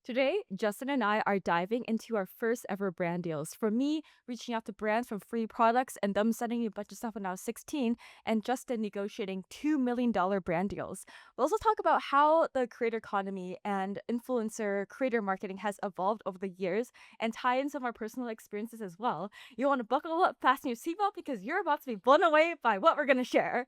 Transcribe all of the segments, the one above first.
Today, Justin and I are diving into our first ever brand deals. From me reaching out to brands from free products and them sending me a bunch of stuff when I was 16, and Justin negotiating $2 million brand deals. We'll also talk about how the creator economy and influencer creator marketing has evolved over the years and tie in some of our personal experiences as well. You want to buckle up, fasten your seatbelt because you're about to be blown away by what we're going to share.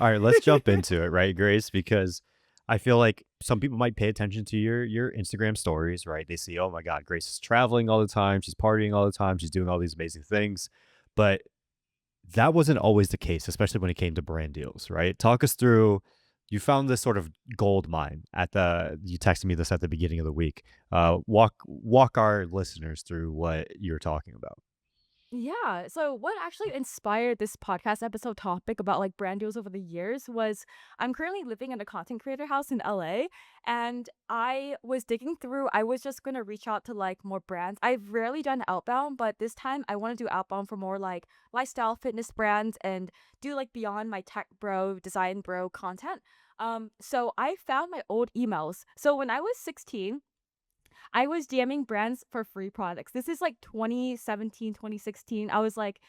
All right, let's jump into it, right, Grace? Because I feel like some people might pay attention to your Instagram stories, right? They see, oh my God, Grace is traveling all the time, she's partying all the time, she's doing all these amazing things. But that wasn't always the case, especially when it came to brand deals, right? Talk us through. You found this sort of gold mine at the. You texted me this at the beginning of the week. Walk our listeners through what you're talking about. Yeah. So what actually inspired this podcast episode topic about like brand deals over the years was I'm currently living in a content creator house in LA, and I was digging through. I was just gonna reach out to like more brands. I've rarely done outbound, but this time I want to do outbound for more like lifestyle fitness brands and do like beyond my tech bro, design bro content. So I found my old emails. So when I was 16, I was DMing brands for free products. This is like 2017, 2016. I was like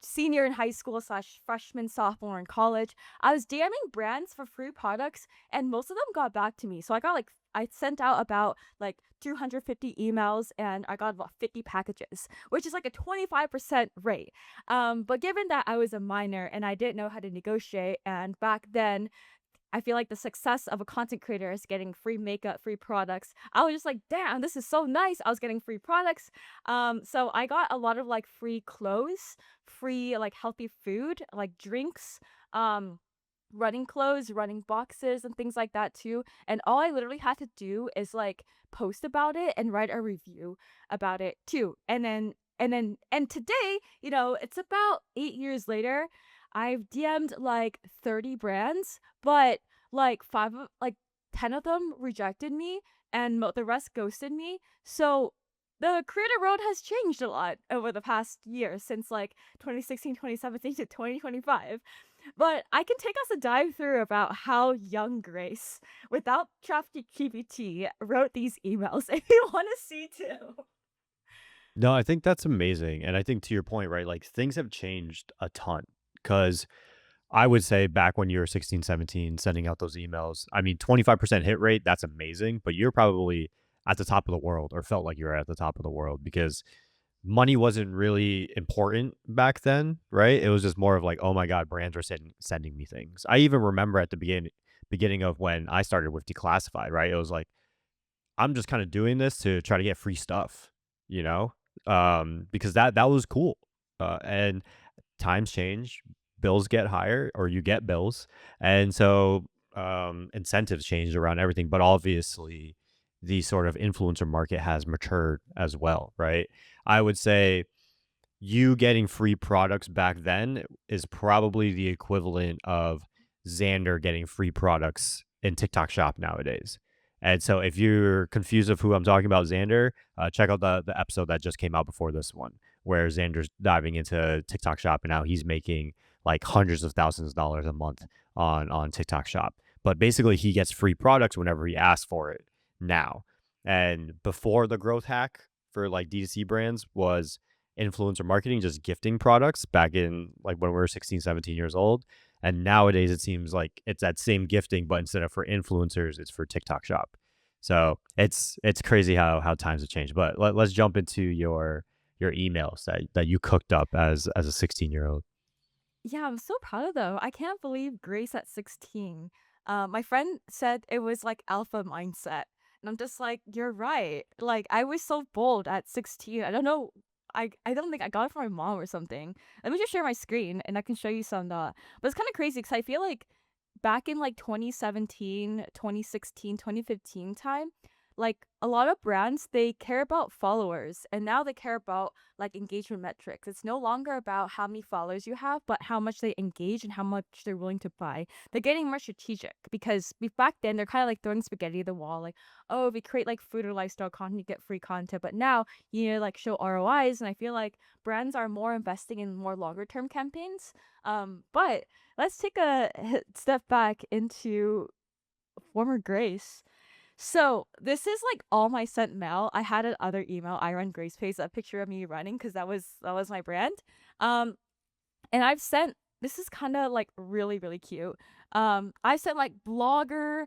senior in high school slash freshman, sophomore in college. I was DMing brands for free products, and most of them got back to me. So I sent out about like 250 emails, and I got about 50 packages, which is like a 25% rate. But given that I was a minor and I didn't know how to negotiate, and back then I feel like the success of a content creator is getting free makeup, free products. I was just like, damn, this is so nice. I was getting free products. So I got a lot of like free clothes, free like healthy food, like drinks, um, running clothes, running boxes, and things like that too. And all I literally had to do is like post about it and write a review about it too. And today, it's about 8 years later. I've DM'd like 30 brands, but like 10 of them rejected me, and the rest ghosted me. So the creator road has changed a lot over the past year since like 2016, 2017 to 2025. But I can take us a dive through about how young Grace, without ChatGPT, wrote these emails if you want to see too. No, I think that's amazing, and I think to your point, right? Like things have changed a ton because I would say back when you were 16, 17, sending out those emails, I mean, 25% hit rate, that's amazing, but you're probably at the top of the world or felt like you were at the top of the world because money wasn't really important back then, right? It was just more of like, oh my God, brands are sending me things. I even remember at the beginning of when I started with Declassified, right? It was like, I'm just kind of doing this to try to get free stuff, you know? Because that was cool. And times change, bills get higher or you get bills. And so incentives changed around everything, but obviously the sort of influencer market has matured as well, right? I would say you getting free products back then is probably the equivalent of Xander getting free products in TikTok Shop nowadays. And so if you're confused of who I'm talking about, Xander, check out the episode that just came out before this one, where Xander's diving into TikTok Shop and now he's making like hundreds of thousands of dollars a month on TikTok Shop. But basically, he gets free products whenever he asks for it now. And before the growth hack for like D2C brands was influencer marketing, just gifting products back in like when we were 16, 17 years old. And nowadays it seems like it's that same gifting, but instead of for influencers, it's for TikTok Shop. So it's crazy how times have changed. But let's jump into your emails that you cooked up as a 16-year-old. Yeah, I'm so proud of them. I can't believe Grace at 16. My friend said it was like alpha mindset. And I'm just like, you're right. Like, I was so bold at 16. I don't know. I don't think I got it from my mom or something. Let me just share my screen and I can show you some. But it's kind of crazy because I feel like back in like 2017, 2016, 2015 time, like a lot of brands, they care about followers and now they care about like engagement metrics. It's no longer about how many followers you have, but how much they engage and how much they're willing to buy. They're getting more strategic because back then they're kind of like throwing spaghetti at the wall, like, oh, if you create like food or lifestyle content, you get free content. But now you need to like show ROIs, and I feel like brands are more investing in more longer term campaigns. But let's take a step back into former Grace. So this is like all my sent mail. I had another email. I run Grace Pays, a picture of me running because that was my brand. Um, and I've sent this is kind of like really really cute. I sent like blogger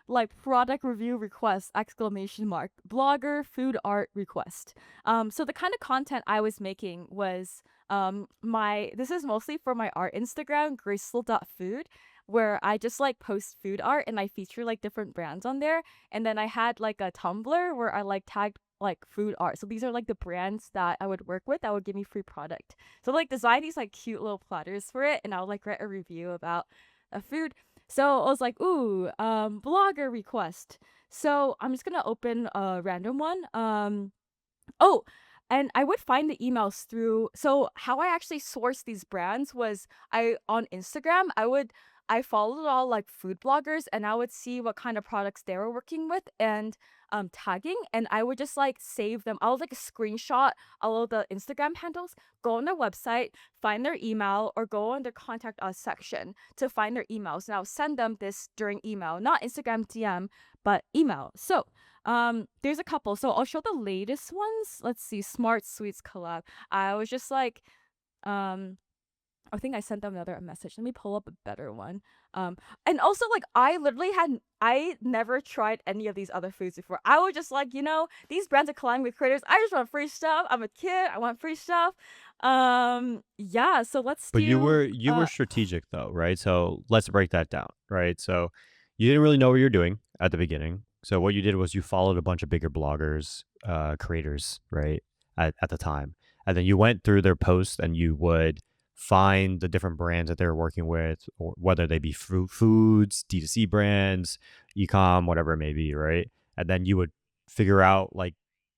like product review request exclamation mark blogger food art request. So the kind of content I was making was my this is mostly for my art Instagram graceful.food, where I just like post food art and I feature like different brands on there. And then I had like a Tumblr where I like tagged like food art. So these are like the brands that I would work with that would give me free product. So like design these like cute little platters for it, and I'll like write a review about a food. So I was like, ooh, blogger request. So I'm just gonna open a random one. Oh, and I would find the emails through so how I actually sourced these brands was I on Instagram, I followed all like food bloggers and I would see what kind of products they were working with and tagging, and I would just like save them. I would like screenshot all of the Instagram handles, go on their website, find their email, or go on their contact us section to find their emails. And I'll send them this during email, not Instagram DM, but email. So there's a couple. So I'll show the latest ones. Let's see, Smart Sweets collab. I was just like, um, I think I sent them another message. Let me pull up a better one. And also like I never tried any of these other foods before. I was just like, these brands are collabing with creators. I just want free stuff. I'm a kid. I want free stuff. Yeah. So let's But you do. were you were strategic though, right? So let's break that down, right? So you didn't really know what you're doing at the beginning. So what you did was you followed a bunch of bigger bloggers, creators, right? At the time. And then you went through their posts and you would find the different brands that they're working with, or whether they be foods, D2C brands, ecom, whatever it may be, right? And then you would figure out like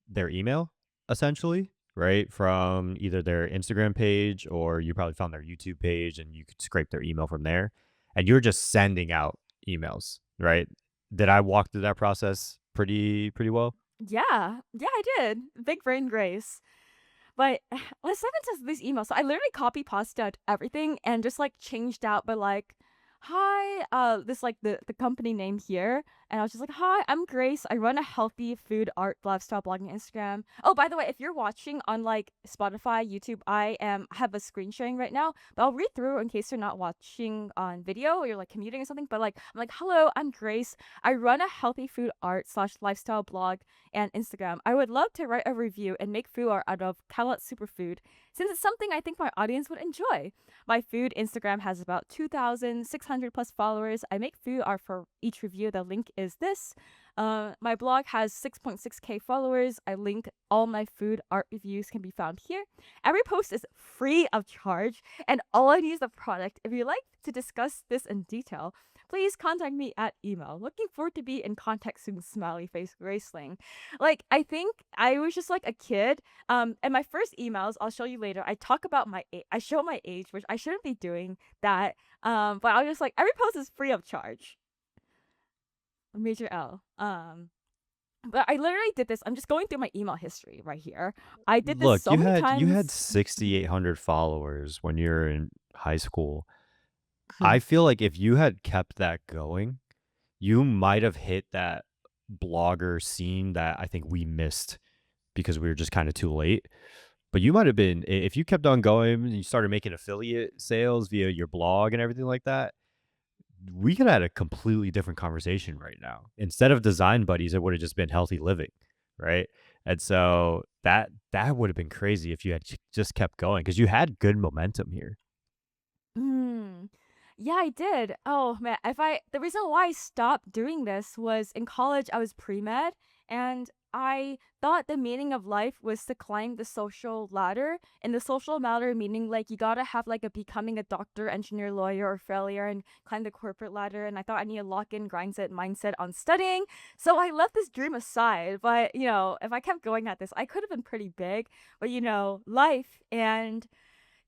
their email essentially, right? From either their Instagram page or you probably found their YouTube page and you could scrape their email from there. And you're just sending out emails, right? Did I walk through that process pretty well? Yeah, yeah, I did. Big brain grace. But let's dive into these emails. So I literally copy pasted everything and just like changed out by like, hi, this like the company name here. And I was just like, hi, I'm Grace. I run a healthy food, art, lifestyle blogging Instagram. Oh, by the way, if you're watching on like Spotify, YouTube, have a screen sharing right now, but I'll read through in case you're not watching on video or you're like commuting or something. But like I'm like, hello, I'm Grace. I run a healthy food art slash lifestyle blog and Instagram. I would love to write a review and make food art out of Kalat Superfood, since it's something I think my audience would enjoy. My food Instagram has about 2,600 plus followers. I make food art for each review. The link is this. My blog has 6.6K followers. I link all my food art reviews can be found here. Every post is free of charge, and all I need is the product. If you'd like to discuss this in detail, please contact me at email. Looking forward to be in contact soon, smiley face Graceling. Like, I think I was just like a kid. And my first emails, I'll show you later. I talk about I show my age, which I shouldn't be doing that. But I was just like, every post is free of charge. Major L. But I literally did this. I'm just going through my email history right here. I did this Look, so many you had times. 6,800 followers when you're in high school. I feel like if you had kept that going, you might have hit that blogger scene that I think we missed because we were just kind of too late. But you might have been if you kept on going and you started making affiliate sales via your blog and everything like that, we could have had a completely different conversation right now. Instead of design buddies, it would have just been healthy living, right? And so that would have been crazy if you had just kept going because you had good momentum here. Mm. Yeah, I did. Oh man, if I the reason why I stopped doing this was in college I was pre-med, and I thought the meaning of life was to climb the social ladder. And the social ladder meaning like you gotta have like a becoming a doctor, engineer, lawyer, or failure and climb the corporate ladder. And I thought I need a lock in grindset mindset on studying. So I left this dream aside. But if I kept going at this, I could have been pretty big. But life and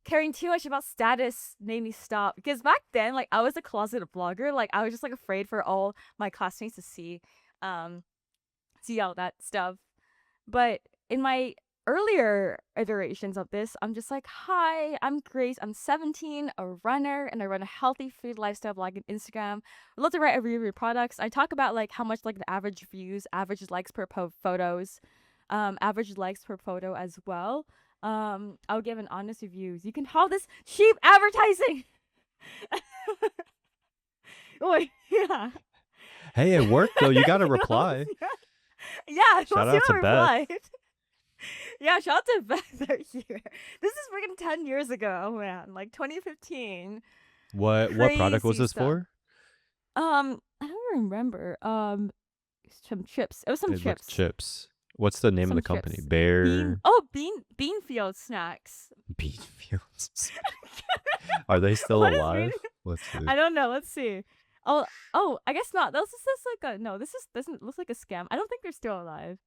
caring too much about status made me stop, because back then like I was a closet blogger. Like I was just like afraid for all my classmates to see all that stuff. But in my earlier iterations of this, I'm just like, hi, I'm Grace. I'm 17, a runner, and I run a healthy food lifestyle blog on Instagram. I love to write a review of your products. I talk about like how much like the average views, average likes per photos, average likes per photo as well. I'll give an honest reviews. You can call this cheap advertising. Oh, yeah. Hey, it worked though. You got a You know? reply. Yeah, we'll Shout see out to what Beth. replied. Yeah, shout out to Beth right here. This is freaking 10 years ago, oh, man. Like 2015. What product was Crazy this stuff. for? I don't remember. Some chips. It was some It looked chips. chips. What's the name of Some the company? chips. Bear Beanfield snacks. Bean Fields. Are they still What is bean? alive? Let's see. I don't know. Let's see. Oh, oh, I guess not. This is like a no. This is doesn't look like a scam. I don't think they're still alive.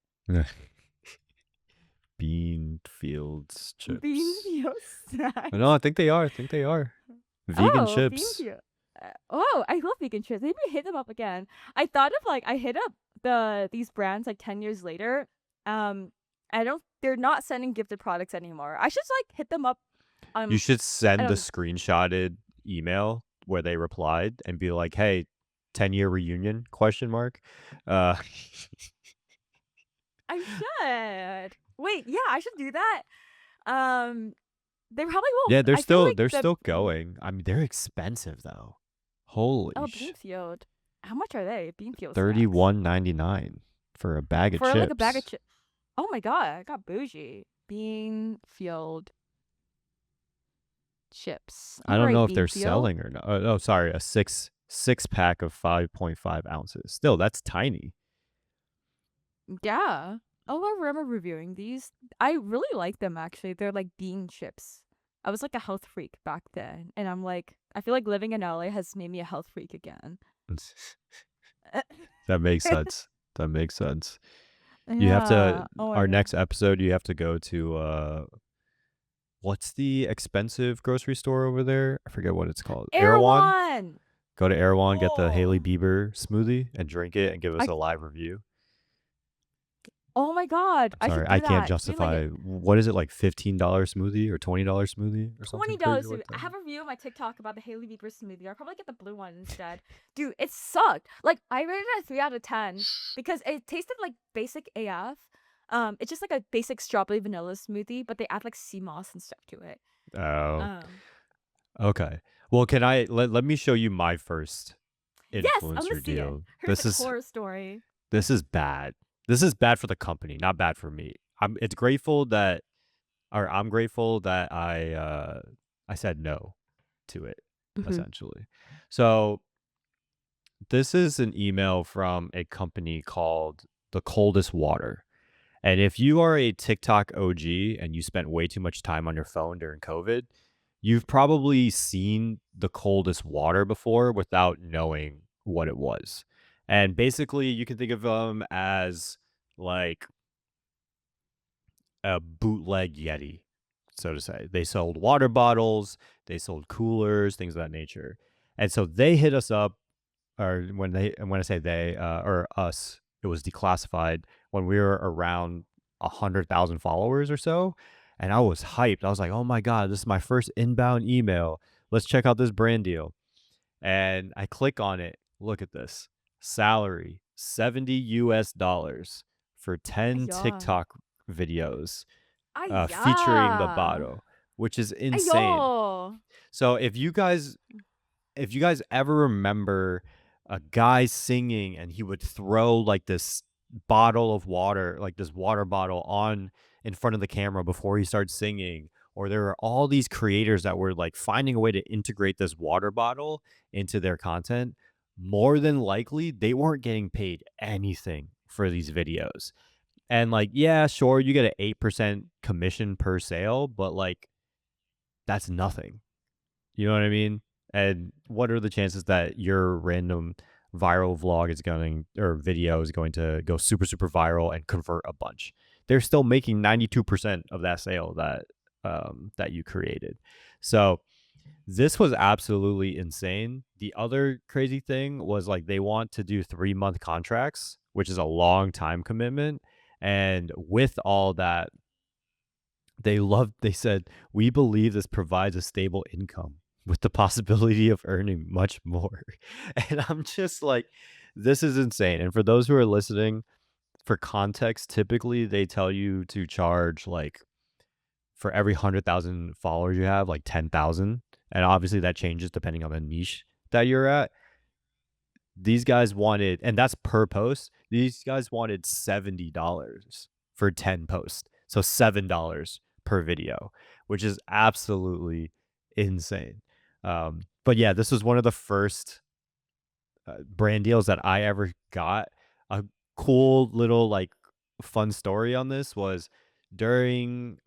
Bean Fields chips. Beanfield No, snacks. I think they are. I think they are. Vegan Oh, chips. Beanfield. Oh, I love vegan chips. Maybe hit them up again. I thought of like I hit up these brands like 10 years later. I don't. They're not sending gifted products anymore. I should like hit them up. You should I send the don't know. screenshotted email where they replied and be like, "Hey, 10-year reunion?" Question mark. Uh, I should. Wait, yeah, I should do that. Um, they probably will. yeah, they're I feel still like they're the still going. I mean, they're expensive though. Holy sh! Beanfield. How much are they? Beanfield snacks 31.99 for a bag of for like a bag of chips. chips. Oh my god, I got bougie. Beanfield chips. I'm I gonna don't know write if they're Beanfield. selling or not. Oh, sorry, a six pack of 5.5 ounces. Still, that's tiny. Yeah. Oh, I remember reviewing these. I really like them actually. They're like bean chips. I was like a health freak back then, and I'm like, I feel like living in LA has made me a health freak again. That makes sense. That makes sense. You have to Yeah. Oh my our god. next episode you have to go to what's the expensive grocery store over there? I forget what it's called. Erewhon? Erewhon. Go to Erewhon, get the Haley Oh, Bieber smoothie and drink it and give us I. a live review. Oh my god. I'm I should sorry, I do can't that. Give me like justify what is it like $15 smoothie or $20 smoothie or something crazy $20. like I that. have a review on my TikTok about the Haley Bieber smoothie. I'll probably get the blue one instead. Dude, it sucked. Like I rated it a 3 out of 10 because it tasted like basic AF. It's just like a basic strawberry vanilla smoothie, but they add like sea moss and stuff to it. Oh, Um, okay. Well, can I let me show you my first yes, I want influencer to see it. deal. Here's the horror story. This is bad. This is bad for the company, not bad for me. I'm grateful that I said no to it Hmm. essentially. So, this is an email from a company called The Coldest Water. And if you are a TikTok OG and you spent way too much time on your phone during COVID, you've probably seen the coldest water before without knowing what it was. And basically, you can think of them as like a bootleg Yeti, so to say. They sold water bottles, they sold coolers, things of that nature. And so they hit us up, or when I say they or us, it was declassified when we were around 100,000 followers or so. And I was hyped. I was like, oh my God, this is my first inbound email. Let's check out this brand deal. And I click on it. Look at this salary, $70 for 10 Ayo. TikTok videos featuring the Aya. bottle, which is insane. Ayo. So if you guys ever remember a guy singing and he would throw like this bottle of water, like this water bottle on in front of the camera before he starts singing, or there are all these creators that were like finding a way to integrate this water bottle into their content, more than likely they weren't getting paid anything for these videos. And like, yeah, sure, you get an 8% commission per sale, but like that's nothing. You know what I mean? And what are the chances that your random viral vlog is going or video is going to go super super viral and convert a bunch? They're still making 92% of that sale that you created. So this was absolutely insane. The other crazy thing was like they want to do 3-month contracts, which is a long time commitment. And with all that, they said, "We believe this provides a stable income with the possibility of earning much more." And I'm just like, this is insane. And for those who are listening, for context, typically they tell you to charge like for every 100,000 followers you have, like 10,000. And obviously that changes depending on the niche that you're at. These guys wanted, and that's per post. These guys wanted $70 for 10 posts. So $7 per video, which is absolutely insane. But yeah, this was one of the first brand deals that I ever got. A cool little like fun story on this was during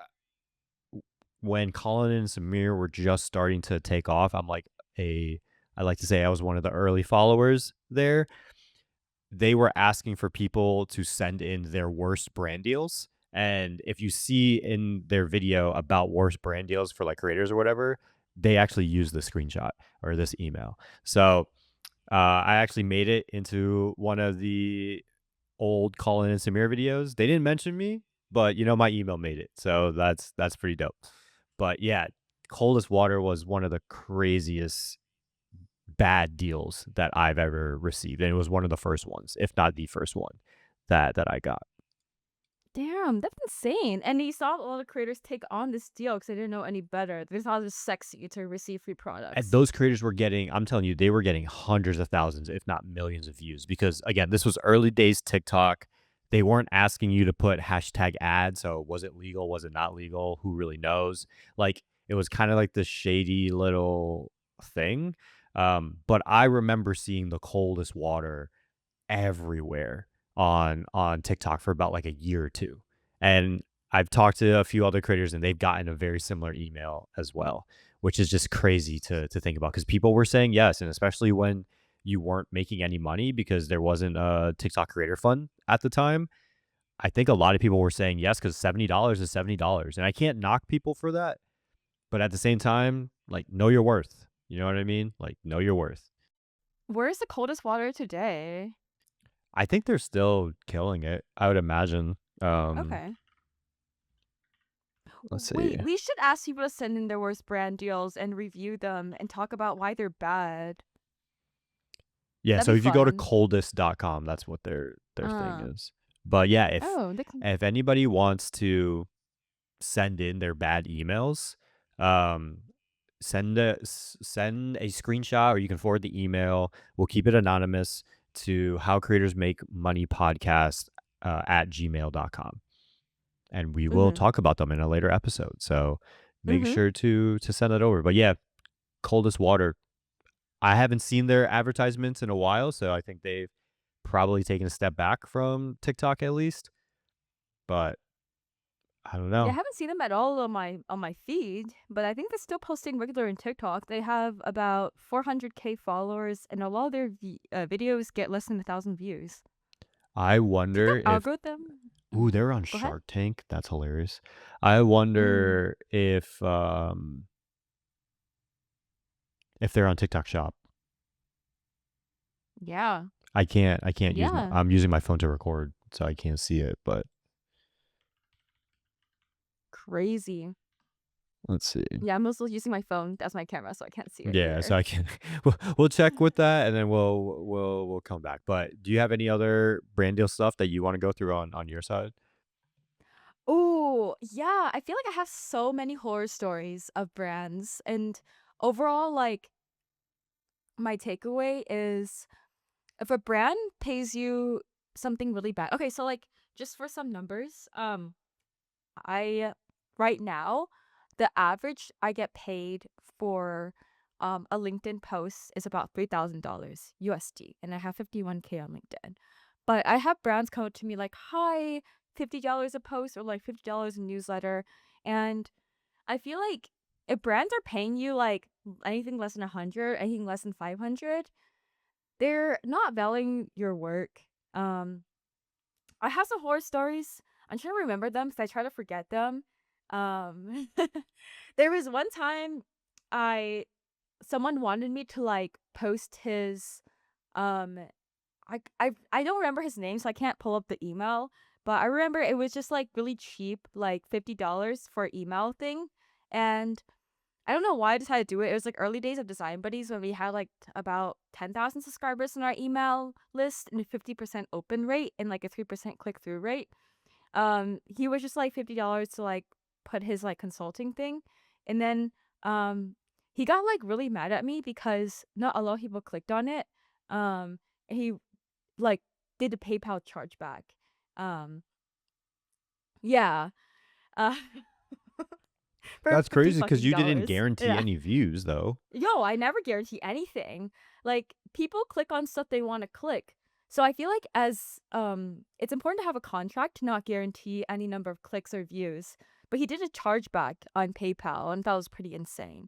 when Colin and Samir were just starting to take off. I like to say I was one of the early followers there. They were asking for people to send in their worst brand deals. And if you see in their video about worst brand deals for like creators or whatever, they actually use the screenshot or this email. So I actually made it into one of the old Colin and Samir videos. They didn't mention me, but my email made it. So that's pretty dope. But yeah, coldest water was one of the craziest bad deals that I've ever received, and it was one of the first ones, if not the first one that I got. Damn, that's insane. And you saw a lot of creators take on this deal because they didn't know any better. They thought it was sexy to receive free And products. those creators were getting, I'm telling you, they were getting hundreds of thousands, if not millions of views. Because again, this was early days TikTok. They weren't asking you to put hashtag ad. So was it legal? Was it not legal? Who really knows? Like it was kind of like this shady little thing. But I remember seeing the coldest water everywhere on TikTok for about like a year or two. And I've talked to a few other creators and they've gotten a very similar email as well, which is just crazy to think about because people were saying yes, and especially when you weren't making any money because there wasn't a TikTok creator fund at the time. I think a lot of people were saying yes because $70 is $70. And I can't knock people for that. But at the same time, like know your worth. You know what I mean? Like know your worth. Where's the coldest water today? I think they're still killing it, I would imagine. Okay. Let's see. Wait, we should ask people to send in their worst brand deals and review them and talk about why they're bad. Yeah, That'd so be if you go to fun. coldest.com, that's what their thing Uh, is. But yeah, oh, they can. if anybody wants to send in their bad emails, um send a screenshot or you can forward the email. We'll keep it anonymous to how creators make money podcast at gmail.com. And we will Mm-hmm. talk about them in a later episode. So make Mm-hmm. sure to send that over. But yeah, coldest water. I haven't seen their advertisements in a while, so I think they've probably taken a step back from TikTok at least. But I don't Yeah, I know. haven't seen them at all on my feed, but I think they're still posting regular in TikTok. They have about 400K followers, and a lot of their videos get less than 1,000 views. I TikTok wonder if algorithm. ooh, they're on Go ahead. Shark Tank. That's hilarious. I Mm, wonder if they're on TikTok Shop. yeah, I can't use my yeah, I'm using my phone to record, so I can't see it, but crazy. let's see. Yeah, I'm also using my phone. That's my camera, so I can't see it Yeah, so either. I can we'll check with that and then we'll come back. But do you have any other brand deal stuff that you want to go through on your side? Oh, yeah. I feel like I have so many horror stories of brands, and overall, like my takeaway is if a brand pays you something really bad. Okay, so like just for some numbers, I right now the average I get paid for a LinkedIn post is about $3,000 USD, and I have 51K on LinkedIn. But I have brands come up to me like, "Hi, $50 a post or like $50 a newsletter." And I feel like if brands are paying you like anything less than 100, anything less than 500, they're not valuing your work. Um I have some horror stories. I'm trying to remember them because I try to forget them. Um, there was one time I someone wanted me to like post his um I don't remember his name, so I can't pull up the email, but I remember it was just like really cheap, like $50 for email thing. And I don't know why I decided to do it. It was like early days of Design Buddies when we had like about 10,000 subscribers on our email list and a 50% open rate and like a 3% click through rate. He was just like $50 to like put his like consulting thing. And then um he got like really mad at me because not a lot of people clicked on it. And he like did a PayPal chargeback. Um yeah. Uh for That's 50 crazy because fucking you didn't dollars. guarantee Yeah. any views though. Yo, I never guarantee anything. Like people click on stuff they want to click. So I feel like as it's important to have a contract to not guarantee any number of clicks or views. But he did a chargeback on PayPal and that was pretty insane.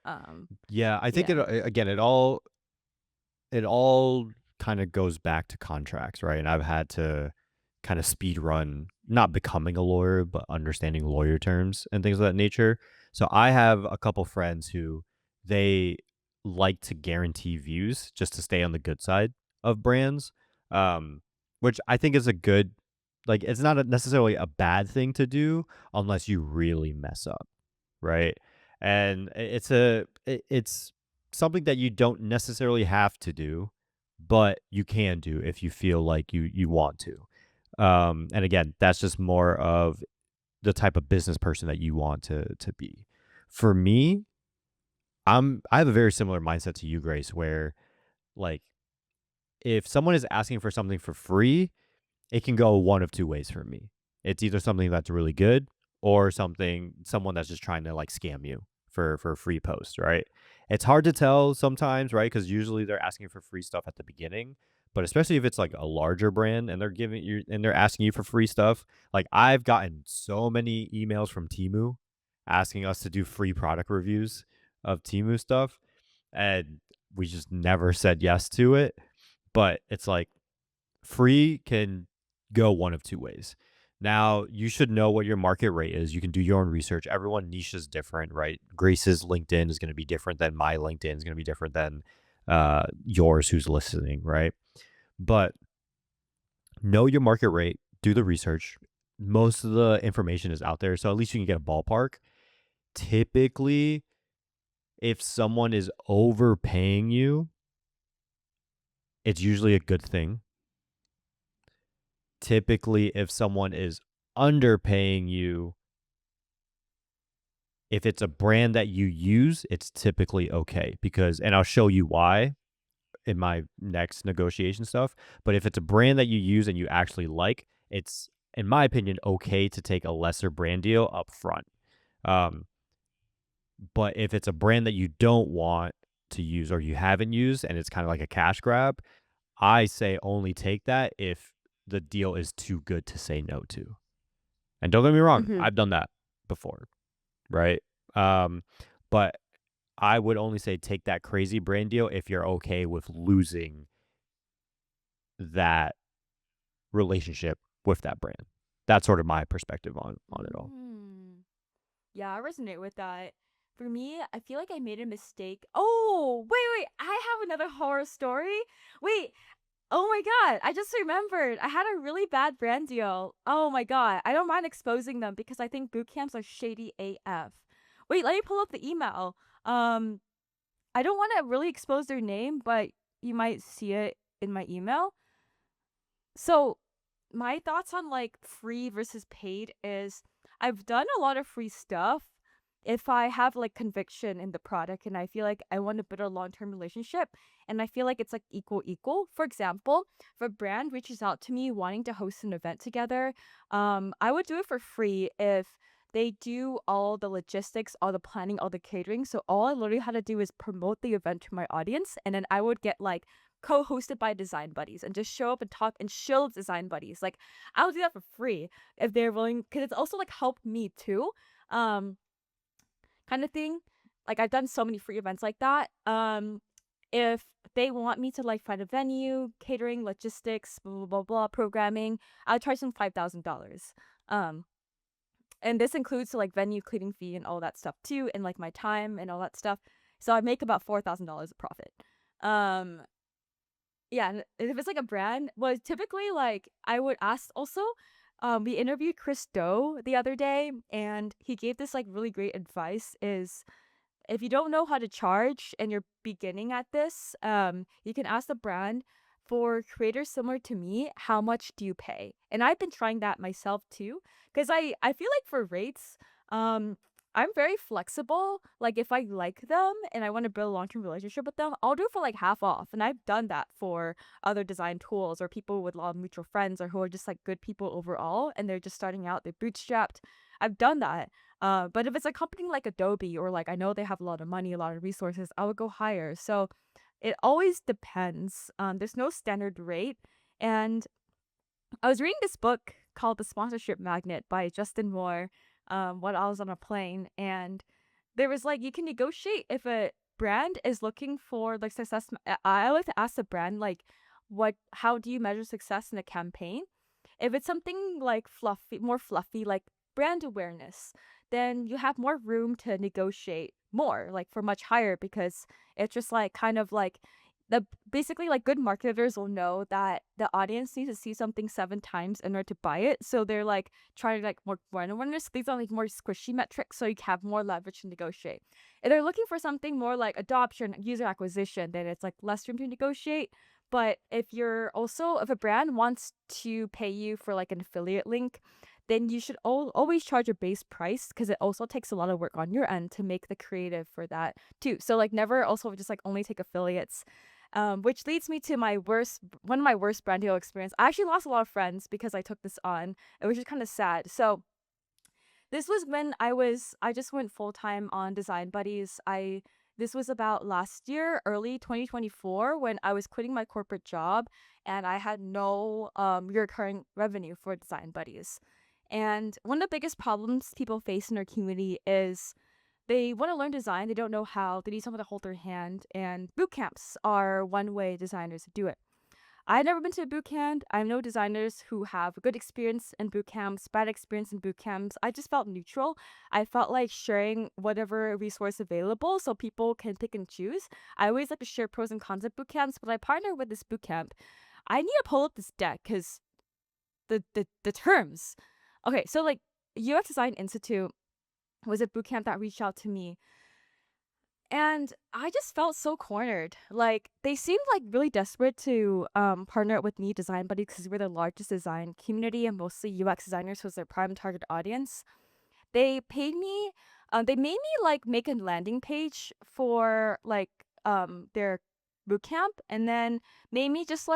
Um Yeah, I think yeah. again it all kind of goes back to contracts, right? And I've had to kind of speed run not becoming a lawyer, but understanding lawyer terms and things of that nature. So I have a couple friends who they like to guarantee views just to stay on the good side of brands, um, which I think is a good, like, it's not necessarily a bad thing to do unless you really mess up, right? And it's something that you don't necessarily have to do, but you can do if you feel like you want to. And again, that's just more of the type of business person that you want to be. For me, I have a very similar mindset to you, Grace, where like if someone is asking for something for free, it can go one of two ways for me. It's either something that's really good or someone that's just trying to like scam you for a free post, right? It's hard to tell sometimes, right? Because usually they're asking for free stuff at the beginning, but especially if it's like a larger brand and they're asking you for free stuff. Like I've gotten so many emails from Timu asking us to do free product reviews of Timu stuff, and we just never said yes to it. But it's like free can go one of two ways. Now, you should know what your market rate is. You can do your own research. Everyone niche is different, right? Grace's LinkedIn is going to be different than my LinkedIn is going to be different than yours who's listening, right? But know your market rate, do the research. Most of the information is out there, so at least you can get a ballpark. Typically, if someone is overpaying you, it's usually a good thing. Typically, if someone is underpaying you, if it's a brand that you use, it's typically okay because, and I'll show you why in my next negotiation stuff. But if it's a brand that you use and you actually like, it's, in my opinion, okay to take a lesser brand deal up front. Um, but if it's a brand that you don't want to use or you haven't used and it's kind of like a cash grab, I say only take that if the deal is too good to say no to. And don't get me wrong, Mhm. I've done that before, right? Um, but I would only say take that crazy brand deal if you're okay with losing that relationship with that brand. That's sort of my perspective on it all. Mm. Yeah, I resonate with that. For me, I feel like I made a mistake. Oh, wait. I have another horror story. Wait, oh my god, I just remembered. I had a really bad brand deal. Oh my god. I don't mind exposing them because I think boot camps are shady AF. Wait, let me pull up the email. Um, I don't want to really expose their name, but you might see it in my email. So, my thoughts on like free versus paid is I've done a lot of free stuff if I have like conviction in the product and I feel like I want to build a long-term relationship and I feel like it's like equal. For example, if a brand reaches out to me wanting to host an event together, I would do it for free if they do all the logistics, all the planning, all the catering. So all I literally had to do is promote the event to my audience and then I would get like co-hosted by design buddies and just show up and talk and shill design buddies. Like I'll do that for free if they're willing because it's also like helped me too. Um kind of thing. Like I've done so many free events like that. If they want me to like find a venue, catering, logistics, blah, programming, I'll charge them $5,000. Um and this includes like venue cleaning fee and all that stuff too and like my time and all that stuff. So I make about $4,000 of profit. Um yeah, and if it's like a brand, well, typically like I would ask also We interviewed Chris Do the other day, and he gave this like really great advice is if you don't know how to charge and you're beginning at this, you can ask the brand for creators similar to me, how much do you pay? And I've been trying that myself too, because I feel like for rates, um, I'm very flexible. Like if I like them and I want to build a long term relationship with them, I'll do it for like half off. And I've done that for other design tools or people with a lot of mutual friends or who are just like good people overall and they're just starting out, they're bootstrapped. I've done that. But if it's a company like Adobe or like I know they have a lot of money, a lot of resources, I would go higher. So it always depends. There's no standard rate. And I was reading this book called The Sponsorship Magnet by Justin Moore when I was on a plane. And there was like, you can negotiate if a brand is looking for like success. I like to ask the brand, like, how do you measure success in a campaign? If it's something like fluffy, more fluffy, like brand awareness, then you have more room to negotiate more, like for much higher, because it's just like kind of like the basically like good marketers will know that the audience needs to see something 7 times in order to buy it. So they're like trying to like more brand awareness. These are like more squishy metrics, so you have more leverage to negotiate. If they're looking for something more like adoption, user acquisition, then it's like less room to negotiate. But if a brand wants to pay you for like an affiliate link, then you should always charge a base price because it also takes a lot of work on your end to make the creative for that too. So like never also just like only take affiliates. Which leads me to one of my worst brand deal experience. I actually lost a lot of friends because I took this on. It was just kind of sad. So this was when I just went full time on Design Buddies. I This was about last year, early 2024, when I was quitting my corporate job and I had no recurring revenue for Design Buddies. And one of the biggest problems people face in our community is they want to learn design, they don't know how, they need someone to hold their hand, and boot camps are one way designers do it. I've never been to a boot camp. I know designers who have a good experience in boot camps, bad experience in boot camps. I just felt neutral. I felt like sharing whatever resource available so people can pick and choose. I always like to share pros and cons of boot camps, but I partner with this boot camp. I need to pull up this deck because the terms. Okay, so like UX Design Institute was a boot camp that reached out to me and I just felt so cornered. Like they seemed like really desperate to partner up with me, Design Buddy, because we're the largest design community and mostly UX designers was their prime target audience. They paid me. They made me like make a landing page for like their boot camp, and then made me just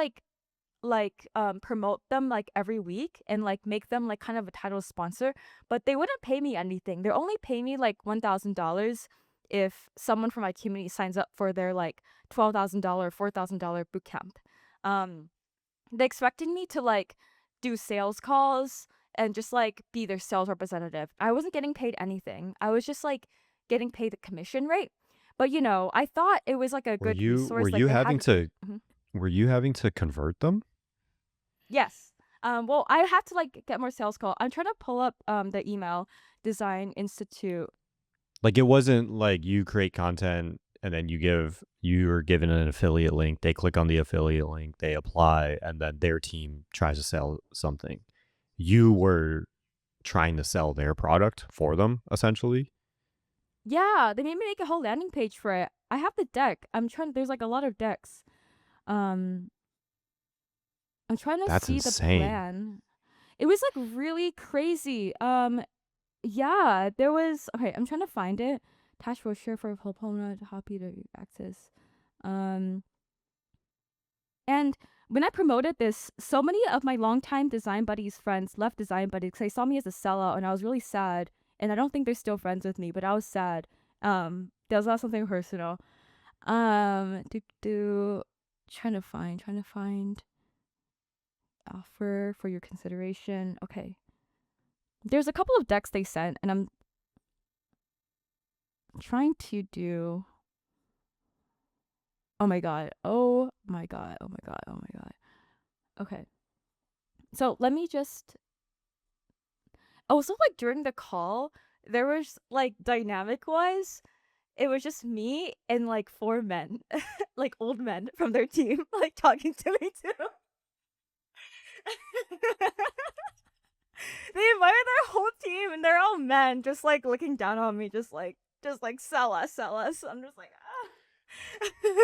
promote them like every week and like make them like kind of a title sponsor, but they wouldn't pay me anything. They're only pay me like $1,000 if someone from my community signs up for their like $12,000 $4,000 boot camp. um they expected me to like do sales calls and just like be their sales representative. I wasn't getting paid anything. I was just like getting paid the commission rate. But I thought it was like a Were good you were resource, like you they having had. to Mhm. were you having to convert them? Yes. Well, I have to like get more sales call. I'm trying to pull up the email Design Institute. Like it wasn't like you create content and then you're given an affiliate link, they click on the affiliate link, they apply, and then their team tries to sell something. You were trying to sell their product for them, essentially. Yeah, they made me make a whole landing page for it. I have the deck. There's like a lot of decks. Um, I'm trying to That's see the insane. plan. It was like really crazy. Yeah, there was. Okay, I'm trying to find it. Attach brochure for proponent copy to access. Um, And when I promoted this, so many of my longtime Design Buddies friends left Design Buddies because they saw me as a sellout, and I was really sad. And I don't think they're still friends with me, but I was sad. That was not something personal. Do trying to find offer for your consideration. Okay, there's a couple of decks they sent, and I'm trying to do. Oh my god! Oh my god! Oh my god! Oh my god! Okay, so let me just also, like, during the call, there was, like, dynamic wise, it was just me and, like, 4 men, like, old men from their team, like, talking to me too. men just like looking down on me, just like sell us, sell us. I'm just like,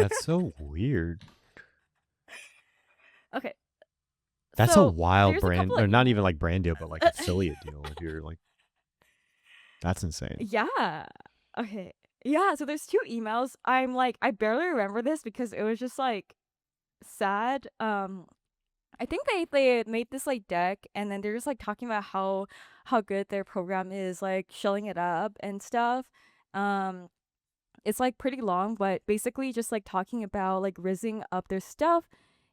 That's ah. so weird. Okay, That's a so wild there's a couple brand, or like not even like brand deal, but like affiliate deal. If you're like, that's insane. yeah. Okay. Yeah, so there's two emails. I'm like I barely remember this because it was just like sad. I think they made this like deck and then they're just like talking about how good their program is, like showing it up and stuff. Um it's like pretty long, but basically just like talking about like rizzing up their stuff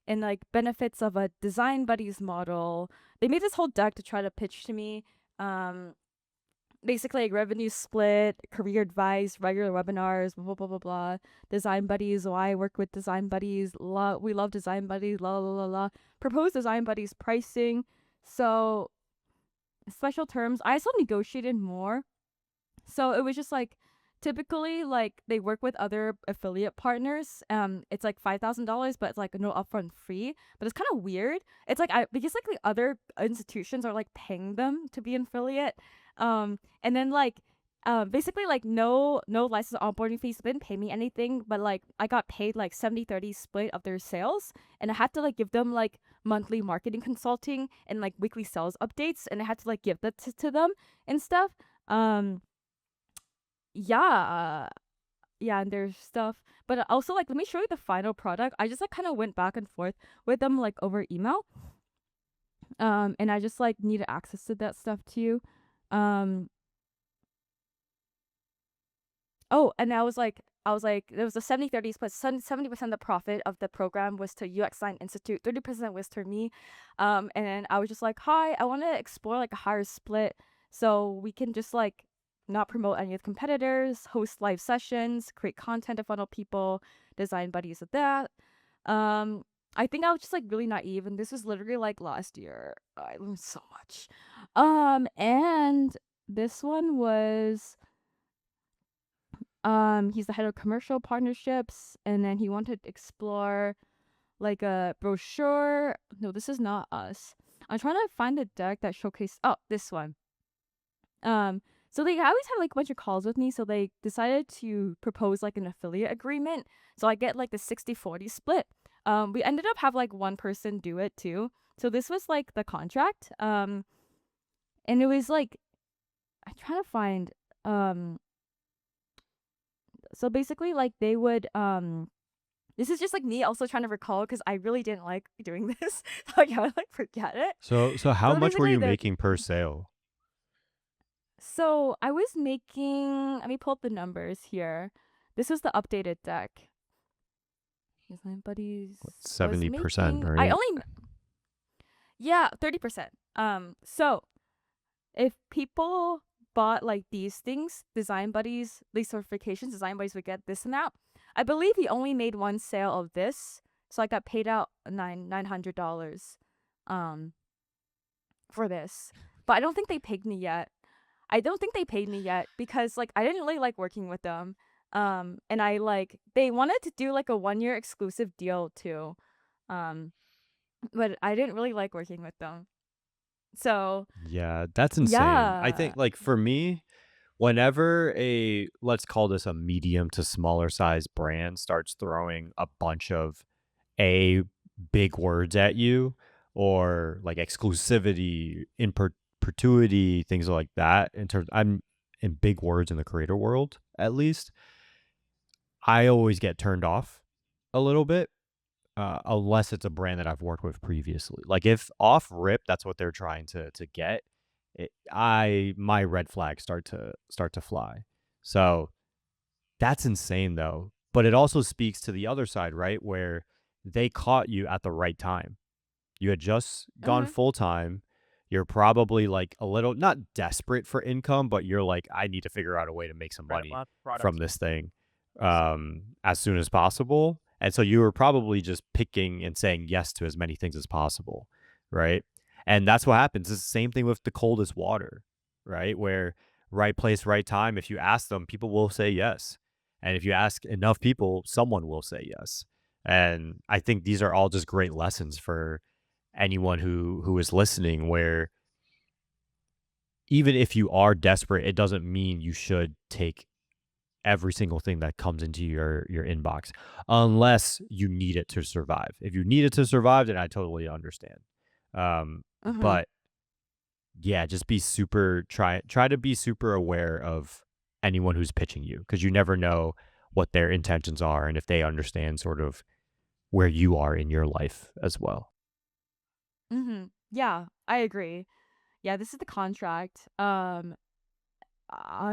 and like benefits of a design buddies model. They made this whole deck to try to pitch to me. Um Basically like revenue split, career advice, regular webinars, blah blah blah blah blah. Design buddies, why I work with design buddies. We love design buddies, la la la la. Propose design buddies pricing. So special terms. I also negotiated more. So it was just like typically like they work with other affiliate partners. It's like $5,000, but it's like no upfront fee. But it's kind of weird. It's like because like the other institutions are like paying them to be an affiliate. And then like basically like no license onboarding fees. They didn't pay me anything, but like I got paid like 70-30 split of their sales, and I had to like give them like monthly marketing consulting and like weekly sales updates, and I had to like give that to them and stuff. Um yeah, yeah, and there's stuff, but also like let me show you the final product. I just like kind of went back and forth with them like over email, and I just like needed access to that stuff too. um oh, and I was like there was a 70-30 split. 70% of the profit of the program was to UX Design Institute, 30% was to me. And then I was just like, hi, I want to explore like a higher split so we can just like not promote any of the competitors, host live sessions, create content to funnel people, design buddies with that. um I think I was just like really naive, and this was literally like last year. I learned so much. And this one was he's the head of commercial partnerships, and then he wanted to explore like a brochure. No, this is not us. I'm trying to find the deck that showcased. Oh, this one. Um, so they always have like a bunch of calls with me, so they decided to propose like an affiliate agreement. So I get like the 60-40 split. We ended up have like one person do it too. So this was like the contract. And it was like I'm trying to find um so basically like they would this is just like me also trying to recall because I really didn't like doing this. So I kind of like forget it. So how So much were basically you the making per sale? so I was making, let me pull up the numbers here. This is the updated deck. Design buddies was 70%, making I right? only yeah, 30%. So if people bought like these things, design buddies, these certifications, design buddies would get this amount. I believe he only made one sale of this, so I got paid out $900 um for this. But I don't think they paid me yet. I don't think they paid me yet because like I didn't really like working with them. And I like they wanted to do like a 1 year exclusive deal too. Um but I didn't really like working with them. So, Yeah, that's insane. I yeah. think like for me, whenever a let's call this a medium to smaller size brand starts throwing a bunch of a big words at you, or like exclusivity, in perpetuity, things like that, in terms I'm in big words in the creator world, at least, I always get turned off a little bit, unless it's a brand that I've worked with previously. Like if off rip, that's what they're trying to get. My red flags start to fly. So that's insane though. But it also speaks to the other side, right? Where they caught you at the right time. You had just gone Mhm. full time. You're probably like a little not desperate for income, but you're like, I need to figure out a way to make some Right, money lots of from products. this thing, as soon as possible. And so you were probably just picking and saying yes to as many things as possible, right? And that's what happens. It's the same thing with the coldest water, right? Where right place, right time. If you ask them, people will say yes. And if you ask enough people, someone will say yes. And I think these are all just great lessons for anyone who is listening, where even if you are desperate, it doesn't mean you should take every single thing that comes into your inbox unless you need it to survive. If you need it to survive, then I totally understand. Mhm. But yeah, just be super try to be super aware of anyone who's pitching you because you never know what their intentions are and if they understand sort of where you are in your life as well. Mhm. Yeah, I agree. Yeah, this is the contract. I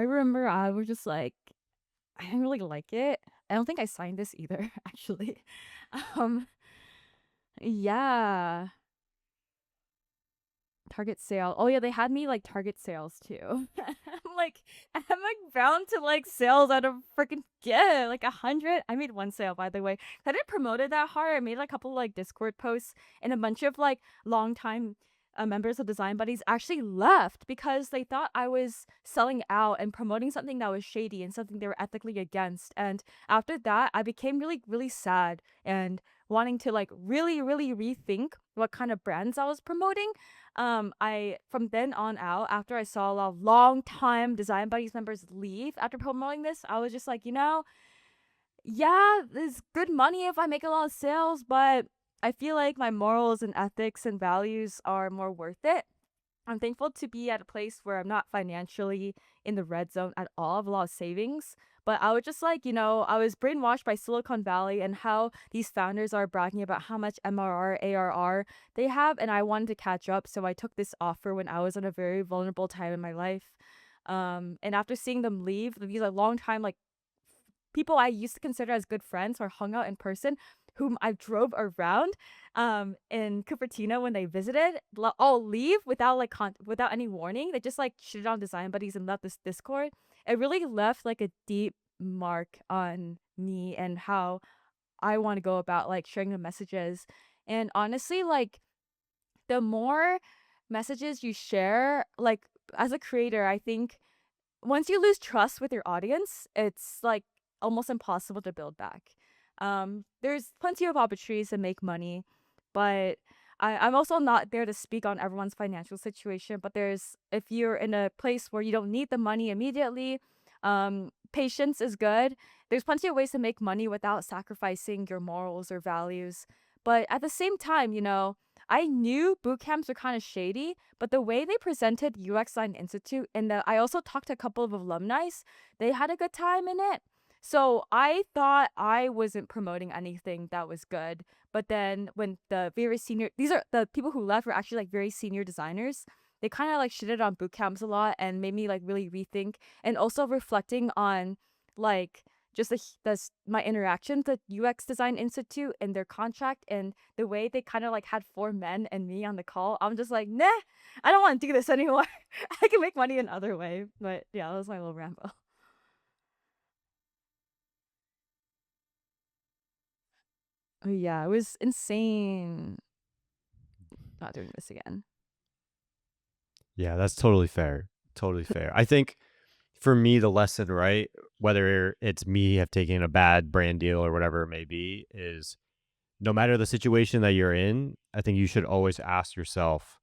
remember I was just like, I didn't really like it. I don't think I signed this either, actually. Um, yeah. Target sale. Oh yeah, they had me like target sales too. I'm like bound to like sales out of freaking yeah, like 100. I made one sale by the way. I didn't promote it that hard. I made a couple like Discord posts and a bunch of like longtime members of Design Buddies actually left because they thought I was selling out and promoting something that was shady and something they were ethically against. And after that, I became really, really sad and wanting to like really, really rethink what kind of brands I was promoting. I from then on out, after I saw a lot of long time Design Buddies members leave after promoting this, I was just like, yeah, there's good money if I make a lot of sales, but I feel like my morals and ethics and values are more worth it. I'm thankful to be at a place where I'm not financially in the red zone at all. I have a lot of savings. But I was just like, I was brainwashed by Silicon Valley and how these founders are bragging about how much MRR, ARR they have. And I wanted to catch up. So I took this offer when I was in a very vulnerable time in my life. And after seeing them leave, these are long time, like people I used to consider as good friends or hung out in person, whom I drove around in Cupertino when they visited, all leave without like without any warning. They just like shit on Design Buddies and left this Discord. It really left like a deep mark on me and how I want to go about like sharing the messages. And honestly, like the more messages you share, like as a creator, I think once you lose trust with your audience, it's like almost impossible to build back. There's plenty of opportunities to make money, but I'm also not there to speak on everyone's financial situation. But there's if you're in a place where you don't need the money immediately, patience is good. There's plenty of ways to make money without sacrificing your morals or values. But at the same time, I knew boot camps were kind of shady, but the way they presented UX Design Institute and I also talked to a couple of alumni, they had a good time in it. So I thought I wasn't promoting anything that was good. But then when the very senior, these are the people who left were actually like very senior designers. They kind of like shitted on boot camps a lot and made me like really rethink and also reflecting on like just my interactions with UX Design Institute and their contract and the way they kind of like had four men and me on the call. I'm just like, nah, I don't want to do this anymore. I can make money another way. But yeah, that was my little ramble. Oh yeah, it was insane. Not doing this again. Yeah, that's totally fair. Totally fair. I think for me, the lesson, right, whether it's me have taken a bad brand deal or whatever it may be, is no matter the situation that you're in, I think you should always ask yourself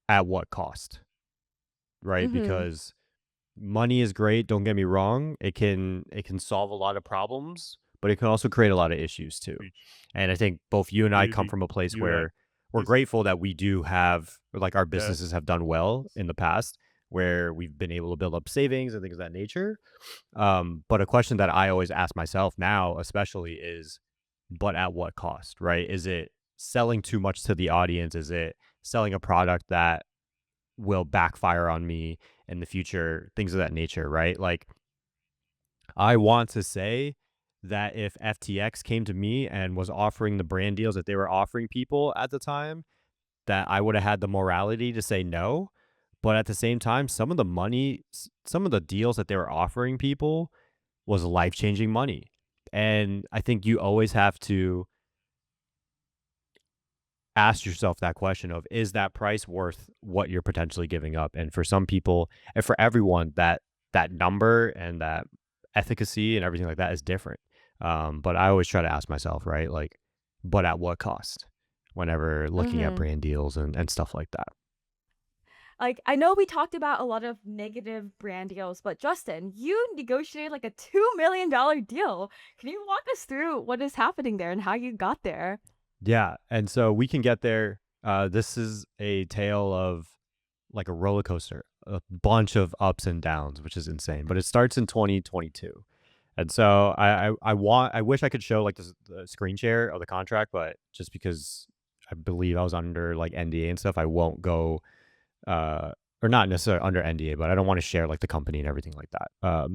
at what cost, right? Mhm. Because money is great, don't get me wrong. It can solve a lot of problems, but it can also create a lot of issues too. And I think both you and I come from a place where we're grateful that we do have like our businesses have done well in the past where we've been able to build up savings and things of that nature. But a question that I always ask myself now, especially, is but at what cost, right? Is it selling too much to the audience? Is it selling a product that will backfire on me in the future? Things of that nature, right? Like, I want to say that if FTX came to me and was offering the brand deals that they were offering people at the time, that I would have had the morality to say no. But at the same time, some of the money, some of the deals that they were offering people was life changing money. And I think you always have to ask yourself that question of, is that price worth what you're potentially giving up? And for some people and for everyone, that number and that efficacy and everything like that is different. But I always try to ask myself, right, like, but at what cost, whenever looking at Mhm. brand deals and stuff like that. Like, I know we talked about a lot of negative brand deals, but Justin, you negotiated like a $2 million deal. Can you walk us through what is happening there and how you got there? Yeah, and so we can get there. This is a tale of like a roller coaster, a bunch of ups and downs, which is insane. But it starts in 2022, and so I wish I could show like the screen share of the contract, but just because I believe I was under like NDA and stuff, I won't go uh or not necessarily under NDA, but I don't want to share like the company and everything like that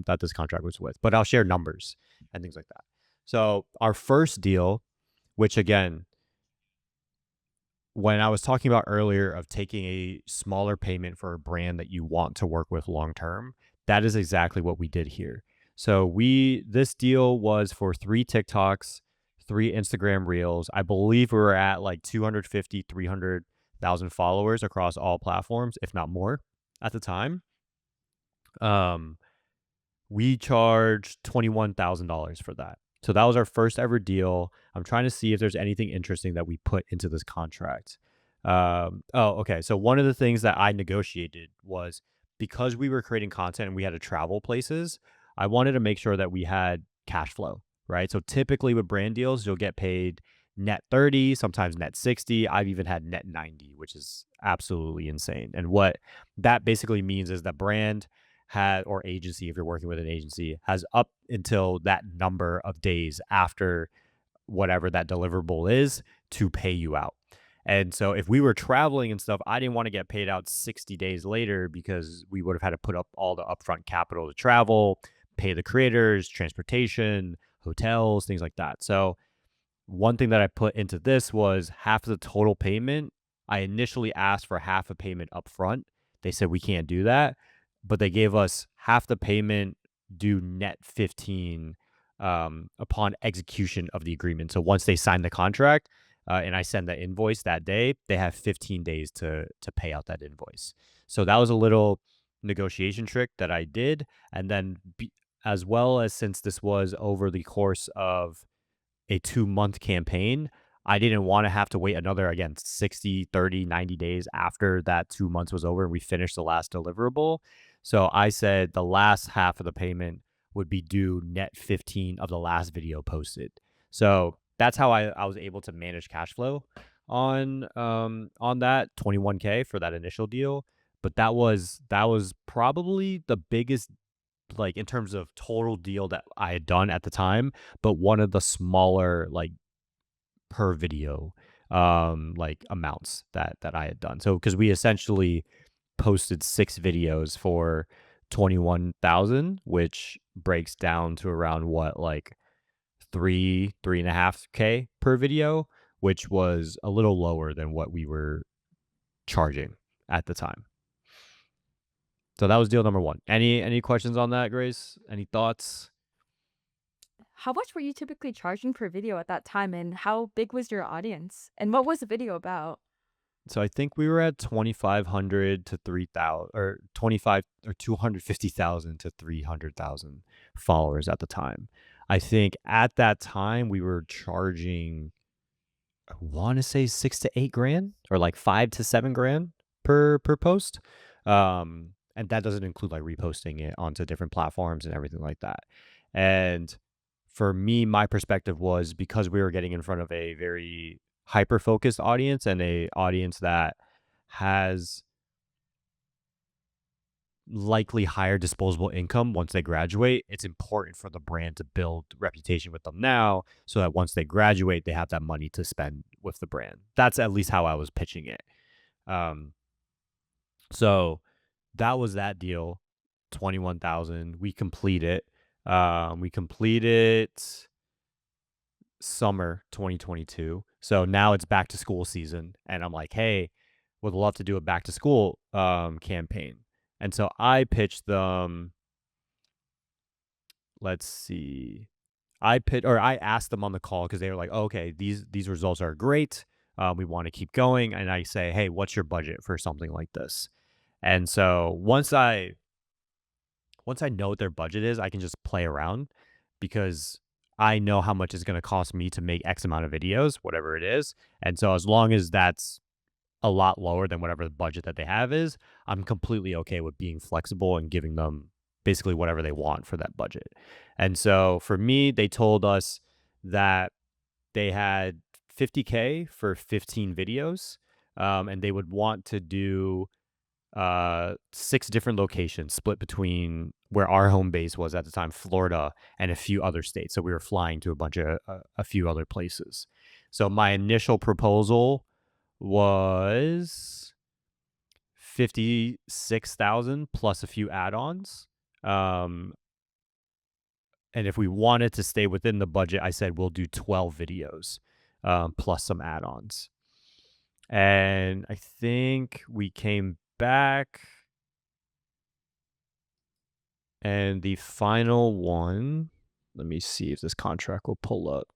that this contract was with. But I'll share numbers and things like that. So our first deal, which again, when I was talking about earlier of taking a smaller payment for a brand that you want to work with long term, that is exactly what we did here. So this deal was for 3 TikToks, 3 Instagram Reels. I believe we were at like 250, 300,000 followers across all platforms, if not more, at the time. Um, we charged $21,000 for that. So that was our first ever deal. I'm trying to see if there's anything interesting that we put into this contract. Oh, okay. So one of the things that I negotiated was because we were creating content and we had to travel places, I wanted to make sure that we had cash flow, right? So typically with brand deals, you'll get paid net 30, sometimes net 60. I've even had net 90, which is absolutely insane. And what that basically means is that brand had, or agency, if you're working with an agency, has up until that number of days after whatever that deliverable is to pay you out. And so if we were traveling and stuff, I didn't want to get paid out 60 days later because we would have had to put up all the upfront capital to travel, pay the creators, transportation, hotels, things like that. So one thing that I put into this was half of the total payment. I initially asked for half a payment up front. They said we can't do that, but they gave us half the payment due net 15 upon execution of the agreement. So once they sign the contract and I send the invoice that day, they have 15 days to pay out that invoice. So that was a little negotiation trick that I did, and then as well as since this was over the course of a 2 month campaign, I didn't want to have to wait another, again, 60, 30, 90 days after that 2 months was over and we finished the last deliverable. So I said the last half of the payment would be due net 15 of the last video posted. So that's how I was able to manage cash flow on that 21K for that initial deal. But that was probably the biggest, like in terms of total deal that I had done at the time, but one of the smaller like per video like amounts that I had done. So because we essentially posted 6 videos for 21,000, which breaks down to around what, like 3.5K per video, which was a little lower than what we were charging at the time. So that was deal number one. Any questions on that, Grace? Any thoughts? How much were you typically charging per video at that time, and how big was your audience? And what was the video about? So I think we were at 2,500 to 3,000, or 25 or 250,000 to 300,000 followers at the time. I think at that time we were charging, I want to say 6 to 8 grand, or like 5 to 7 grand per post. And that doesn't include like reposting it onto different platforms and everything like that. And for me, my perspective was because we were getting in front of a very hyper focused audience and a audience that has likely higher disposable income once they graduate, it's important for the brand to build reputation with them now so that once they graduate, they have that money to spend with the brand. That's at least how I was pitching it. Um, so that was that deal, 21,000. We complete it. We complete it summer 2022. So now it's back to school season. And I'm like, hey, would love to do a back to school campaign. And so I pitched them, let's see. I asked them on the call because they were like, oh, okay, these results are great. We want to keep going. And I say, hey, what's your budget for something like this? And so once I know what their budget is, I can just play around because I know how much it's going to cost me to make X amount of videos, whatever it is. And so as long as that's a lot lower than whatever the budget that they have is, I'm completely okay with being flexible and giving them basically whatever they want for that budget. And so for me, they told us that they had 50K for 15 videos, and they would want to do 6 different locations split between where our home base was at the time, Florida, and a few other states. So we were flying to a bunch of a few other places. So my initial proposal was 56,000 plus a few add-ons. Um, and if we wanted to stay within the budget, I said we'll do 12 videos plus some add-ons. And I think we came back, and the final one, let me see if this contract will pull up.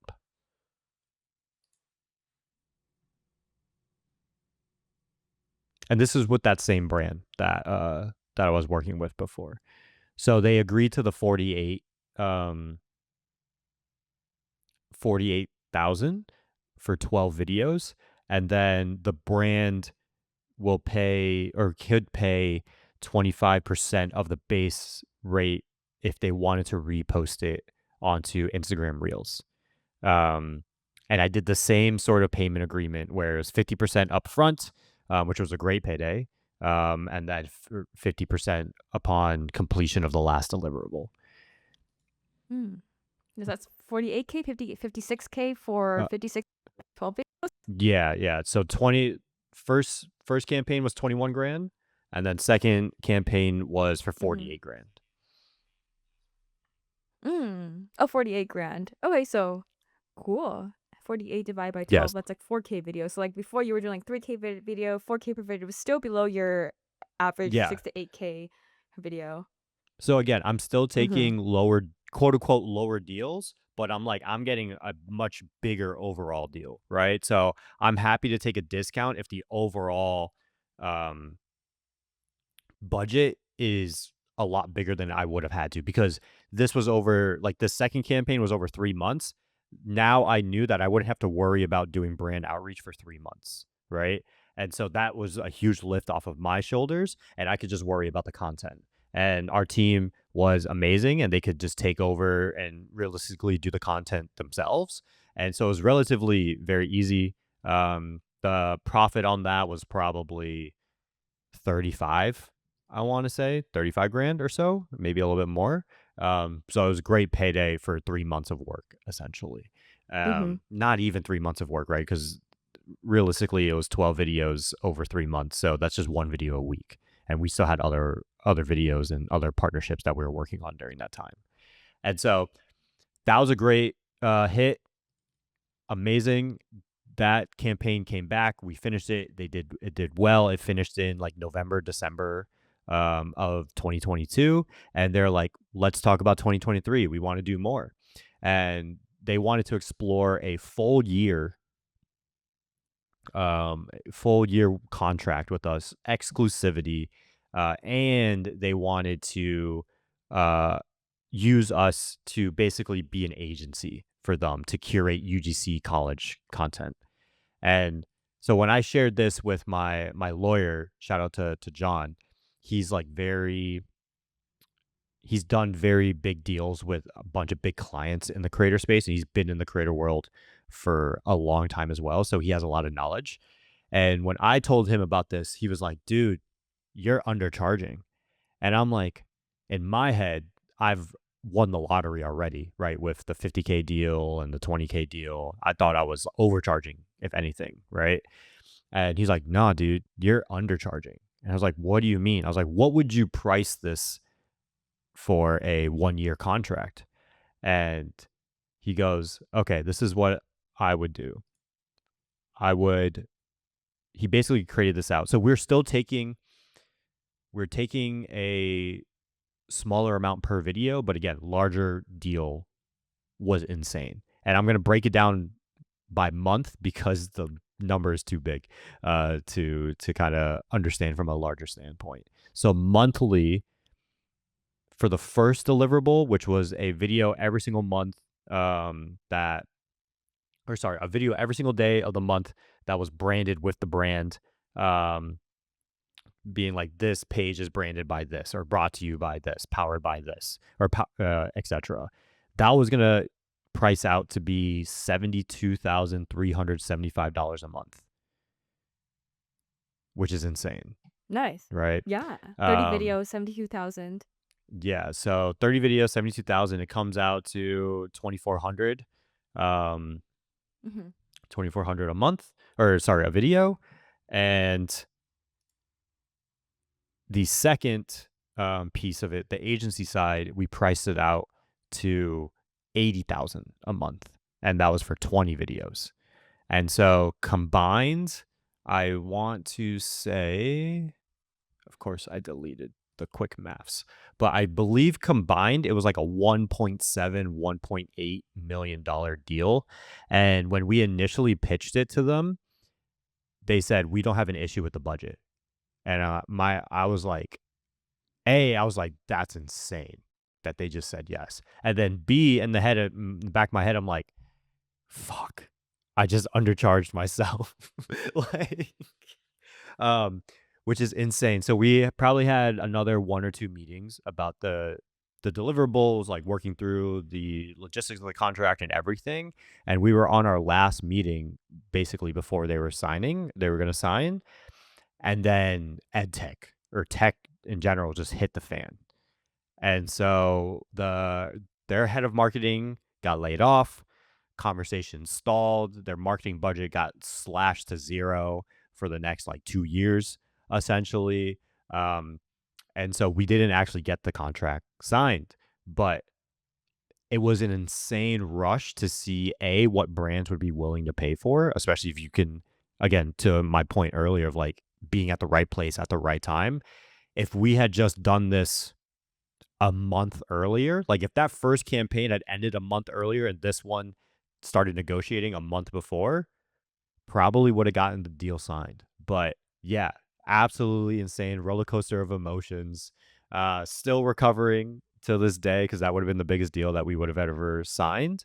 And this is with that same brand that I was working with before. So they agreed to the 48,000 for 12 videos, and then the brand will pay or could pay 25% of the base rate if they wanted to repost it onto Instagram Reels. Um, and I did the same sort of payment agreement where it was 50% upfront, which was a great payday, and then 50% upon completion of the last deliverable. Hmm. That's 48K, 56K for Uh, 56, 12 videos? yeah. So 20 first campaign was 21 grand, and then second campaign was for Mm-hmm. 48 grand. Oh, 48 grand. Okay, so cool. 48 divided by 12, Yes. that's like 4K video. So like before you were doing like 3K video, 4K per video was still below your average Yeah. 6 to 8K video. So again, I'm still Mm-hmm. taking lower, quote unquote, lower deals, but I'm getting a much bigger overall deal, right? So I'm happy to take a discount if the overall um, budget is a lot bigger than I would have had to, because this was over, like, the second campaign was over 3 months. Now I knew that I wouldn't have to worry about doing brand outreach for 3 months, right? And so that was a huge lift off of my shoulders, and I could just worry about the content. And our team was amazing, and they could just take over and realistically do the content themselves. And so it was relatively very easy. The profit on that was probably 35, I want to say 35 grand or so, maybe a little bit more. So it was a great payday for 3 months of work, essentially. Mm-hmm. Not even 3 months of work, right? Because realistically, it was 12 videos over 3 months. So that's just one video a week. And we still had other videos and other partnerships that we were working on during that time. And so that was a great hit. Amazing. That campaign came back. We finished it. It did well. It finished in like November, December of 2022, and they're like, let's talk about 2023. We want to do more, and they wanted to explore a full year contract with us, exclusivity, and they wanted to uh, use us to basically be an agency for them to curate UGC college content. And so when I shared this with my lawyer, shout out to John, he's like he's done very big deals with a bunch of big clients in the creator space, and he's been in the creator world for a long time as well. So he has a lot of knowledge. And when I told him about this, he was like, dude, you're undercharging. And I'm like, in my head, I've won the lottery already, right? With the 50K deal and the 20K deal. I thought I was overcharging, if anything, right? And he's like, nah, dude, you're undercharging. And I was like, what do you mean? I was like, what would you price this for a 1 year contract? And he goes, okay, this is what I would do. He basically created this out. So we're taking a smaller amount per video, but again, larger deal was insane. And I'm going to break it down by month because the number is too big to kind of understand from a larger standpoint. So monthly for the first deliverable, which was a video every single month, a video every single day of the month that was branded with the brand, um, being like this page is branded by this or brought to you by this, powered by this, or etc. That was gonna price out to be $72,375 a month, which is insane, Nice. right? Yeah. 30 Um, videos, 72,000. yeah, so 30 videos, 72,000. It comes out to 2,400, um, Mhm. 2,400 a month, or sorry, a video, and the second, piece of it, the agency side, we priced it out to 80,000 a month, and that was for 20 videos. And so combined, I want to say, of course, I deleted the quick maths, but I believe combined it was like a 1.7, $1.8 million deal. And when we initially pitched it to them, they said we don't have an issue with the budget. And I was like, A, I was like, that's insane that they just said yes. And then B, in the back of my head, I'm like, fuck, I just undercharged myself. like, um, which is insane. So we probably had another one or two meetings about the deliverables, like working through the logistics of the contract and everything. And we were on our last meeting basically before they were going to sign. And then ed tech or tech in general just hit the fan. And so their head of marketing got laid off, conversation stalled, their marketing budget got slashed to zero for the next like 2 years essentially. Um, and so we didn't actually get the contract signed, but it was an insane rush to see A, what brands would be willing to pay for, especially if you can, again, to my point earlier of like being at the right place at the right time. If we had just done this a month earlier, like if that first campaign had ended a month earlier and this one started negotiating a month before, probably would have gotten the deal signed. But yeah, absolutely insane roller coaster of emotions. Still recovering to this day because that would have been the biggest deal that we would have ever signed.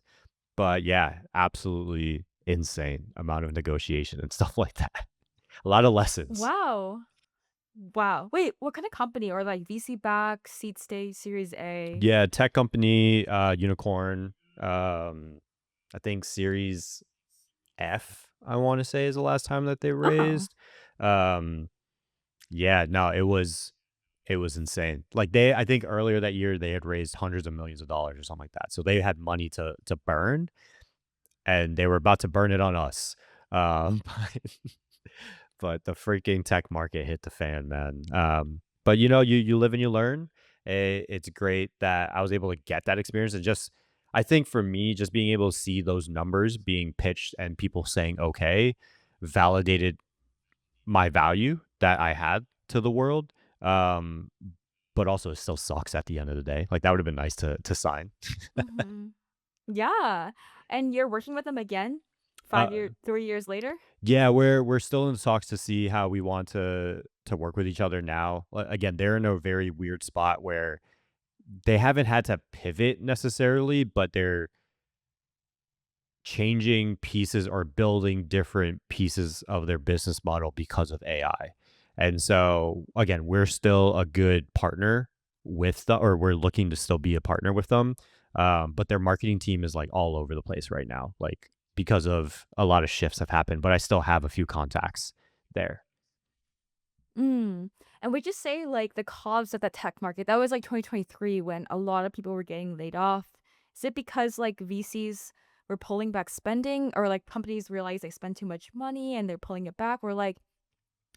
But yeah, absolutely insane amount of negotiation and stuff like that. A lot of lessons. Wow. Wow. Wait, what kind of company, or like VC back, seed stage, Series A? Yeah, tech company, unicorn. I think Series F, I want to say, is the last time that they Oh. raised. Um, yeah, no, it was insane. Like I think earlier that year they had raised hundreds of millions of dollars or something like that. So they had money to burn, and they were about to burn it on us. But the freaking tech market hit the fan, man. But you live and you learn. It's great that I was able to get that experience, and just I think for me, just being able to see those numbers being pitched and people saying okay, validated my value that I had to the world. Um, but also it still sucks at the end of the day. Like that would have been nice to sign. Mhm. Yeah. And you're working with them again? Uh, 3 years later? yeah, we're still in talks to see how we want to work with each other now. Again, they're in a very weird spot where they haven't had to pivot necessarily, but they're changing pieces or building different pieces of their business model because of AI. And so again, we're still a good partner with the or we're looking to still be a partner with them. But their marketing team is like all over the place right now, like because of a lot of shifts have happened, but I still have a few contacts there. Mm. And would you say like the cause of the tech market, that was like 2023 when a lot of people were getting laid off. Is it because like VCs were pulling back spending, or like companies realized they spend too much money and they're pulling it back? Or like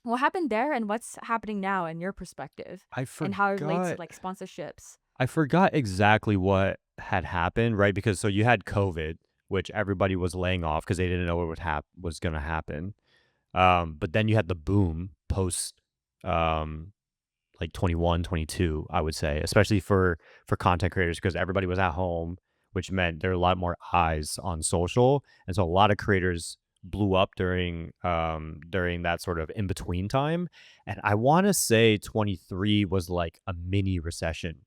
what happened there and what's happening now in your perspective, I and how it relates to forgot like sponsorships? I forgot exactly what had happened, right? Because so you had COVID, which everybody was laying off because they didn't know what was going to happen. But then you had the boom post, um, like 21, 22, I would say, especially for content creators because everybody was at home, which meant there were a lot more eyes on social, and so a lot of creators blew up during that sort of in between time. And I want to say 23 was like a mini recession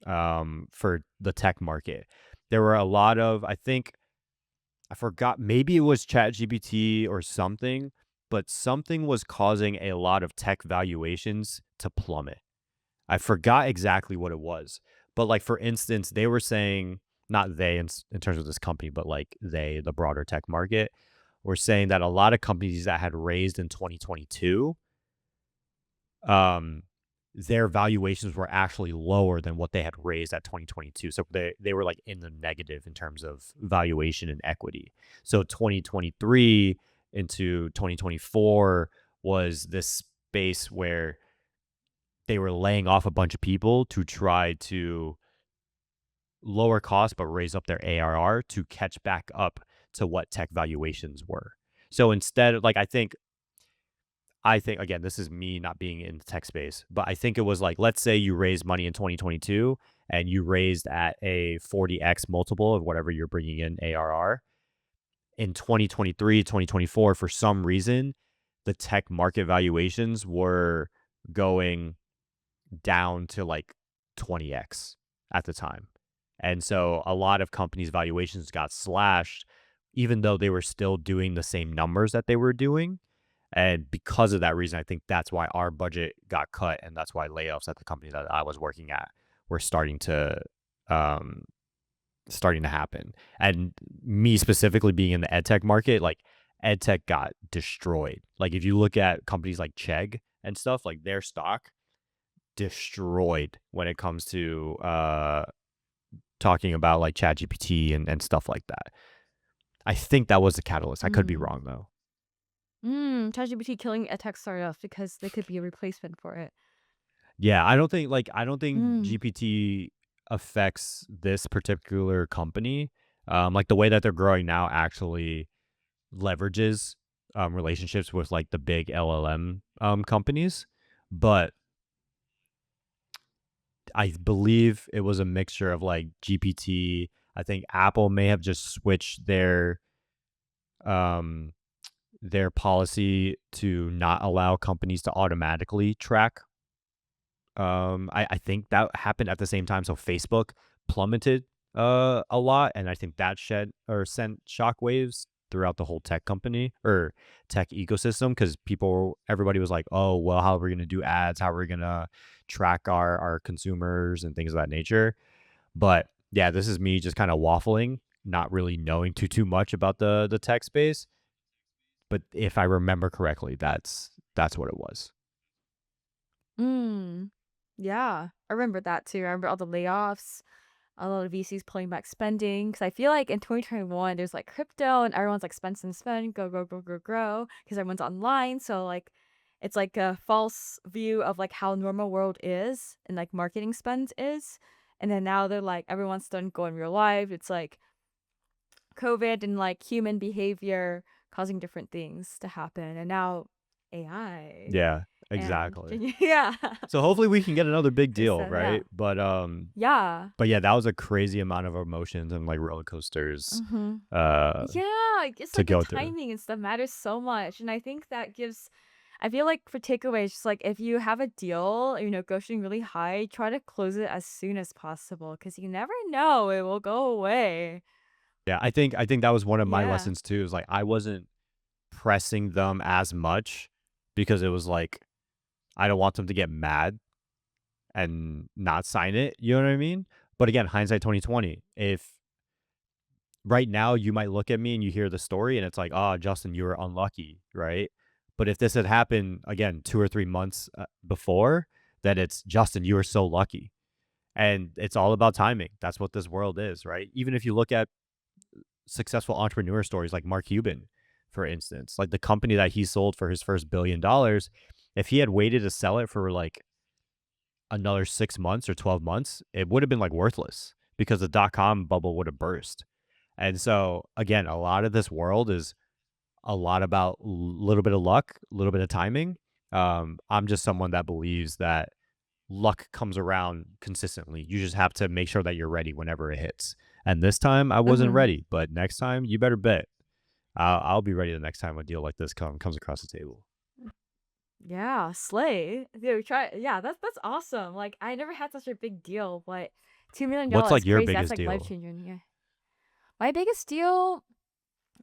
for the tech market. There were a lot of, I think, I forgot, maybe it was ChatGPT or something, but something was causing a lot of tech valuations to plummet. I forgot exactly what it was, but, like, for instance, they were saying, not they in terms of this company, but, like, they, the broader tech market, were saying that a lot of companies that had raised in 2022, um, their valuations were actually lower than what they had raised at 2022. So they were, like, in the negative in terms of valuation and equity. So 2023 into 2024 was this space where they were laying off a bunch of people to try to lower costs but raise up their ARR to catch back up to what tech valuations were. So instead of like I think again, this is me not being in the tech space, but I think it was like, let's say you raised money in 2022 and you raised at a 40x multiple of whatever you're bringing in ARR. In 2023, 2024, for some reason, the tech market valuations were going down to like 20x at the time. And so a lot of companies' valuations got slashed, even though they were still doing the same numbers that they were doing. And because of that reason, I think that's why our budget got cut. And that's why layoffs at the company that I was working at were um, starting to happen. And me specifically being in the edtech market, like edtech got destroyed. Like if you look at companies like Chegg and stuff, like their stock destroyed when it comes to talking about like ChatGPT and stuff like that. I think that was the catalyst. I could be Mm. wrong though. ChatGPT killing a tech startup because they could be a replacement for it. Yeah, I don't think Mm. GPT affects this particular company. Like the way that they're growing now actually leverages relationships with like the big LLM companies, but I believe it was a mixture of like GPT. I think Apple may have just switched um their policy to not allow companies to automatically track. I think that happened at the same time. So Facebook plummeted a lot, and I think that shed or sent shockwaves throughout the whole tech company or tech ecosystem because everybody was like, oh, well, how are we gonna do ads? How are we gonna track our consumers and things of that nature? But yeah, this is me just kind of waffling, not really knowing too much about the tech space. But if I remember correctly, that's what it was. Mm. Yeah, I remember that too. I remember all the layoffs, a lot of VCs pulling back spending. Because I feel like in 2021, there's like crypto and everyone's like spend, spend, spend, go, go, go, go, grow, because everyone's online. So like, it's like a false view of like how normal world is and like marketing spend is. And then now they're like everyone's done go in real life. It's like COVID and like human behavior causing different things to happen. And now AI Yeah, and exactly. yeah. So hopefully we can get another big Cause deal, yeah. right? Yeah. But yeah, that was a crazy amount of emotions and like roller coasters Mm-hmm. uh Yeah, it's to like the go through. timing and stuff matters so much. And I think that gives I feel like for takeaways, just like if you have a deal, negotiating really high, try to close it as soon as possible because you never know it will go away. Yeah, I think that was one of my Yeah. lessons too, is like I wasn't pressing them as much because it was like I don't want them to get mad and not sign it, you know what I mean? But again, hindsight 2020. If right now you might look at me and you hear the story and it's like, "Oh, Justin, you were unlucky," right? But if this had happened again 2 or 3 months before, then it's Justin, you were so lucky. And it's all about timing. That's what this world is, right? Even if you look at successful entrepreneur stories like Mark Cuban, for instance, like the company that he sold for his first $1 billion, if he had waited to sell it for like another 6 months or 12 months, it would have been like worthless because the dot com bubble would have burst. And so, again, a lot of this world is a lot about a little bit of luck, a little bit of timing. I'm just someone that believes that luck comes around consistently. You just have to make sure that you're ready whenever it hits. And this time I wasn't Mm-hmm. ready, but next time you better bet I'll be ready the next time a deal like this comes across the table. Yeah, slay. Dude, try yeah, that's awesome. Like I never had such a big deal, but $2 million What's dollars like your crazy. That's biggest like life deal? changing. Yeah. My biggest deal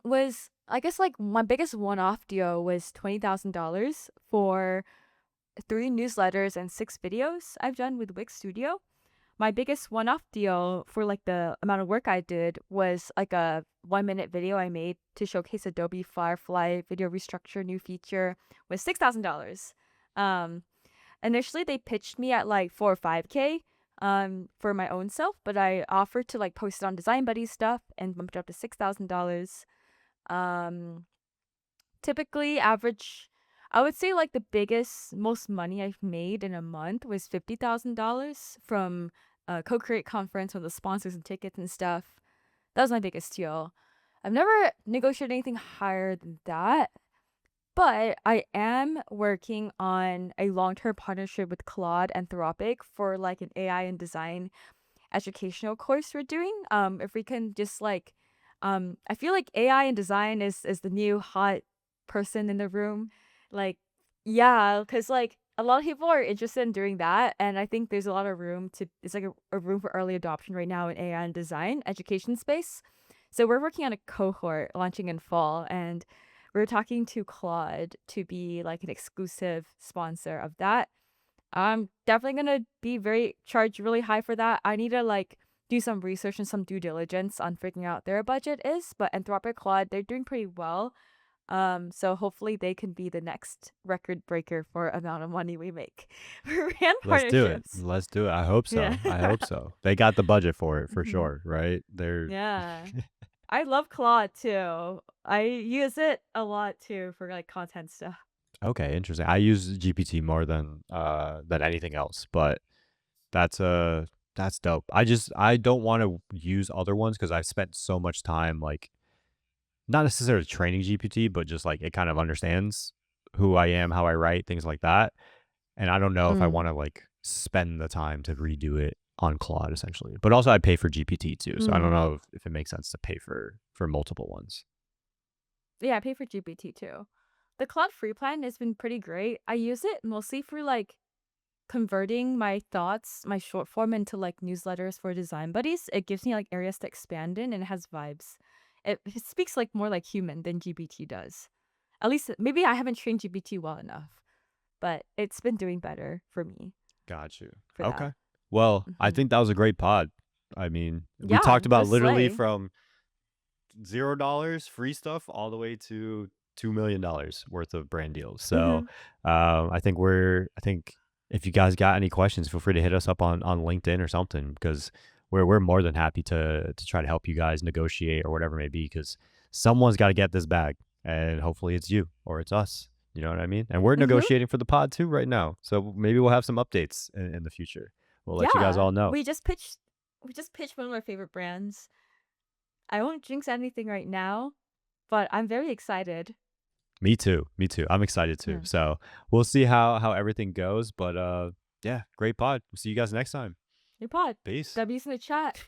was I guess like my biggest one-off deal was $20,000 for 3 newsletters and 6 videos I've done with Wix Studio. My biggest one-off deal for like the amount of work I did was like a 1 minute video I made to showcase Adobe Firefly video restructure new feature was $6,000. Um, Initially they pitched me at like 4 or 5K for my own self, but I offered to like post it on Design Buddy stuff and bumped it up to $6,000. Um, Typically average, I would say like the biggest, most money I've made in a month was $50,000 from a co-create conference with the sponsors and tickets and stuff. That was my biggest deal. I've never negotiated anything higher than that, but I am working on a long-term partnership with Claude Anthropic for like an AI and design educational course we're doing. If we can just like, I feel like AI and design is the new hot person in the room. Like, yeah, because like a lot of people are interested in doing that, and I think there's a lot of room to. It's like a room for early adoption right now in AI and design education space. So we're working on a cohort launching in fall, and we're talking to Claude to be like an exclusive sponsor of that. I'm definitely gonna be very charged really high for that. I need to like do some research and some due diligence on figuring out their budget is, but Anthropic Claude, they're doing pretty well. So hopefully they can be the next record breaker for amount of money we make for brand Let's do it. partnerships. Let's do it. I hope Yeah. so. I hope so. They got the budget for it for hmm sure, right? They're Yeah. I love Claude too. I use it a lot too for like content stuff. okay, interesting. I use GPT more than anything else, but that's dope. I don't want to use other ones because I've spent so much time like not necessarily training GPT, but just like it kind of understands who I am, how I write, things like that. And I don't know if I Mm. want to like spend the time to redo it on Claude essentially. But also I pay for GPT too. So I don't Mm. know if it makes sense to pay for multiple ones. Yeah, I pay for GPT too. The Claude free plan has been pretty great. I use it mostly for like converting my thoughts, my short form into like newsletters for design buddies. It gives me like areas to expand in and it has vibes. It speaks like more like human than GPT does. At least maybe I haven't trained GPT well enough, but it's been doing better for me Got you. for that. Okay. Well, I hmm think that was a great pod. I mean, we Yeah, talked it about was literally Slay. from $0 free stuff all the way to $2 million worth of brand deals. So hmm I think if you guys got any questions, feel free to hit us up on LinkedIn or something because we're more than happy to try to help you guys negotiate or whatever it may be because someone's got to get this bag and hopefully it's you or it's us. You know what I mean? And we're hmm negotiating for the pod too right now. So maybe we'll have some updates in the future. We'll let you guys Yeah, all know. we just pitched one of our favorite brands. I won't jinx anything right now, but I'm very excited. Me too. Me too. I'm excited too. Yeah. So we'll see how everything goes. But yeah, great pod. We'll see you guys next time. Your pod. Peace. W's in the chat.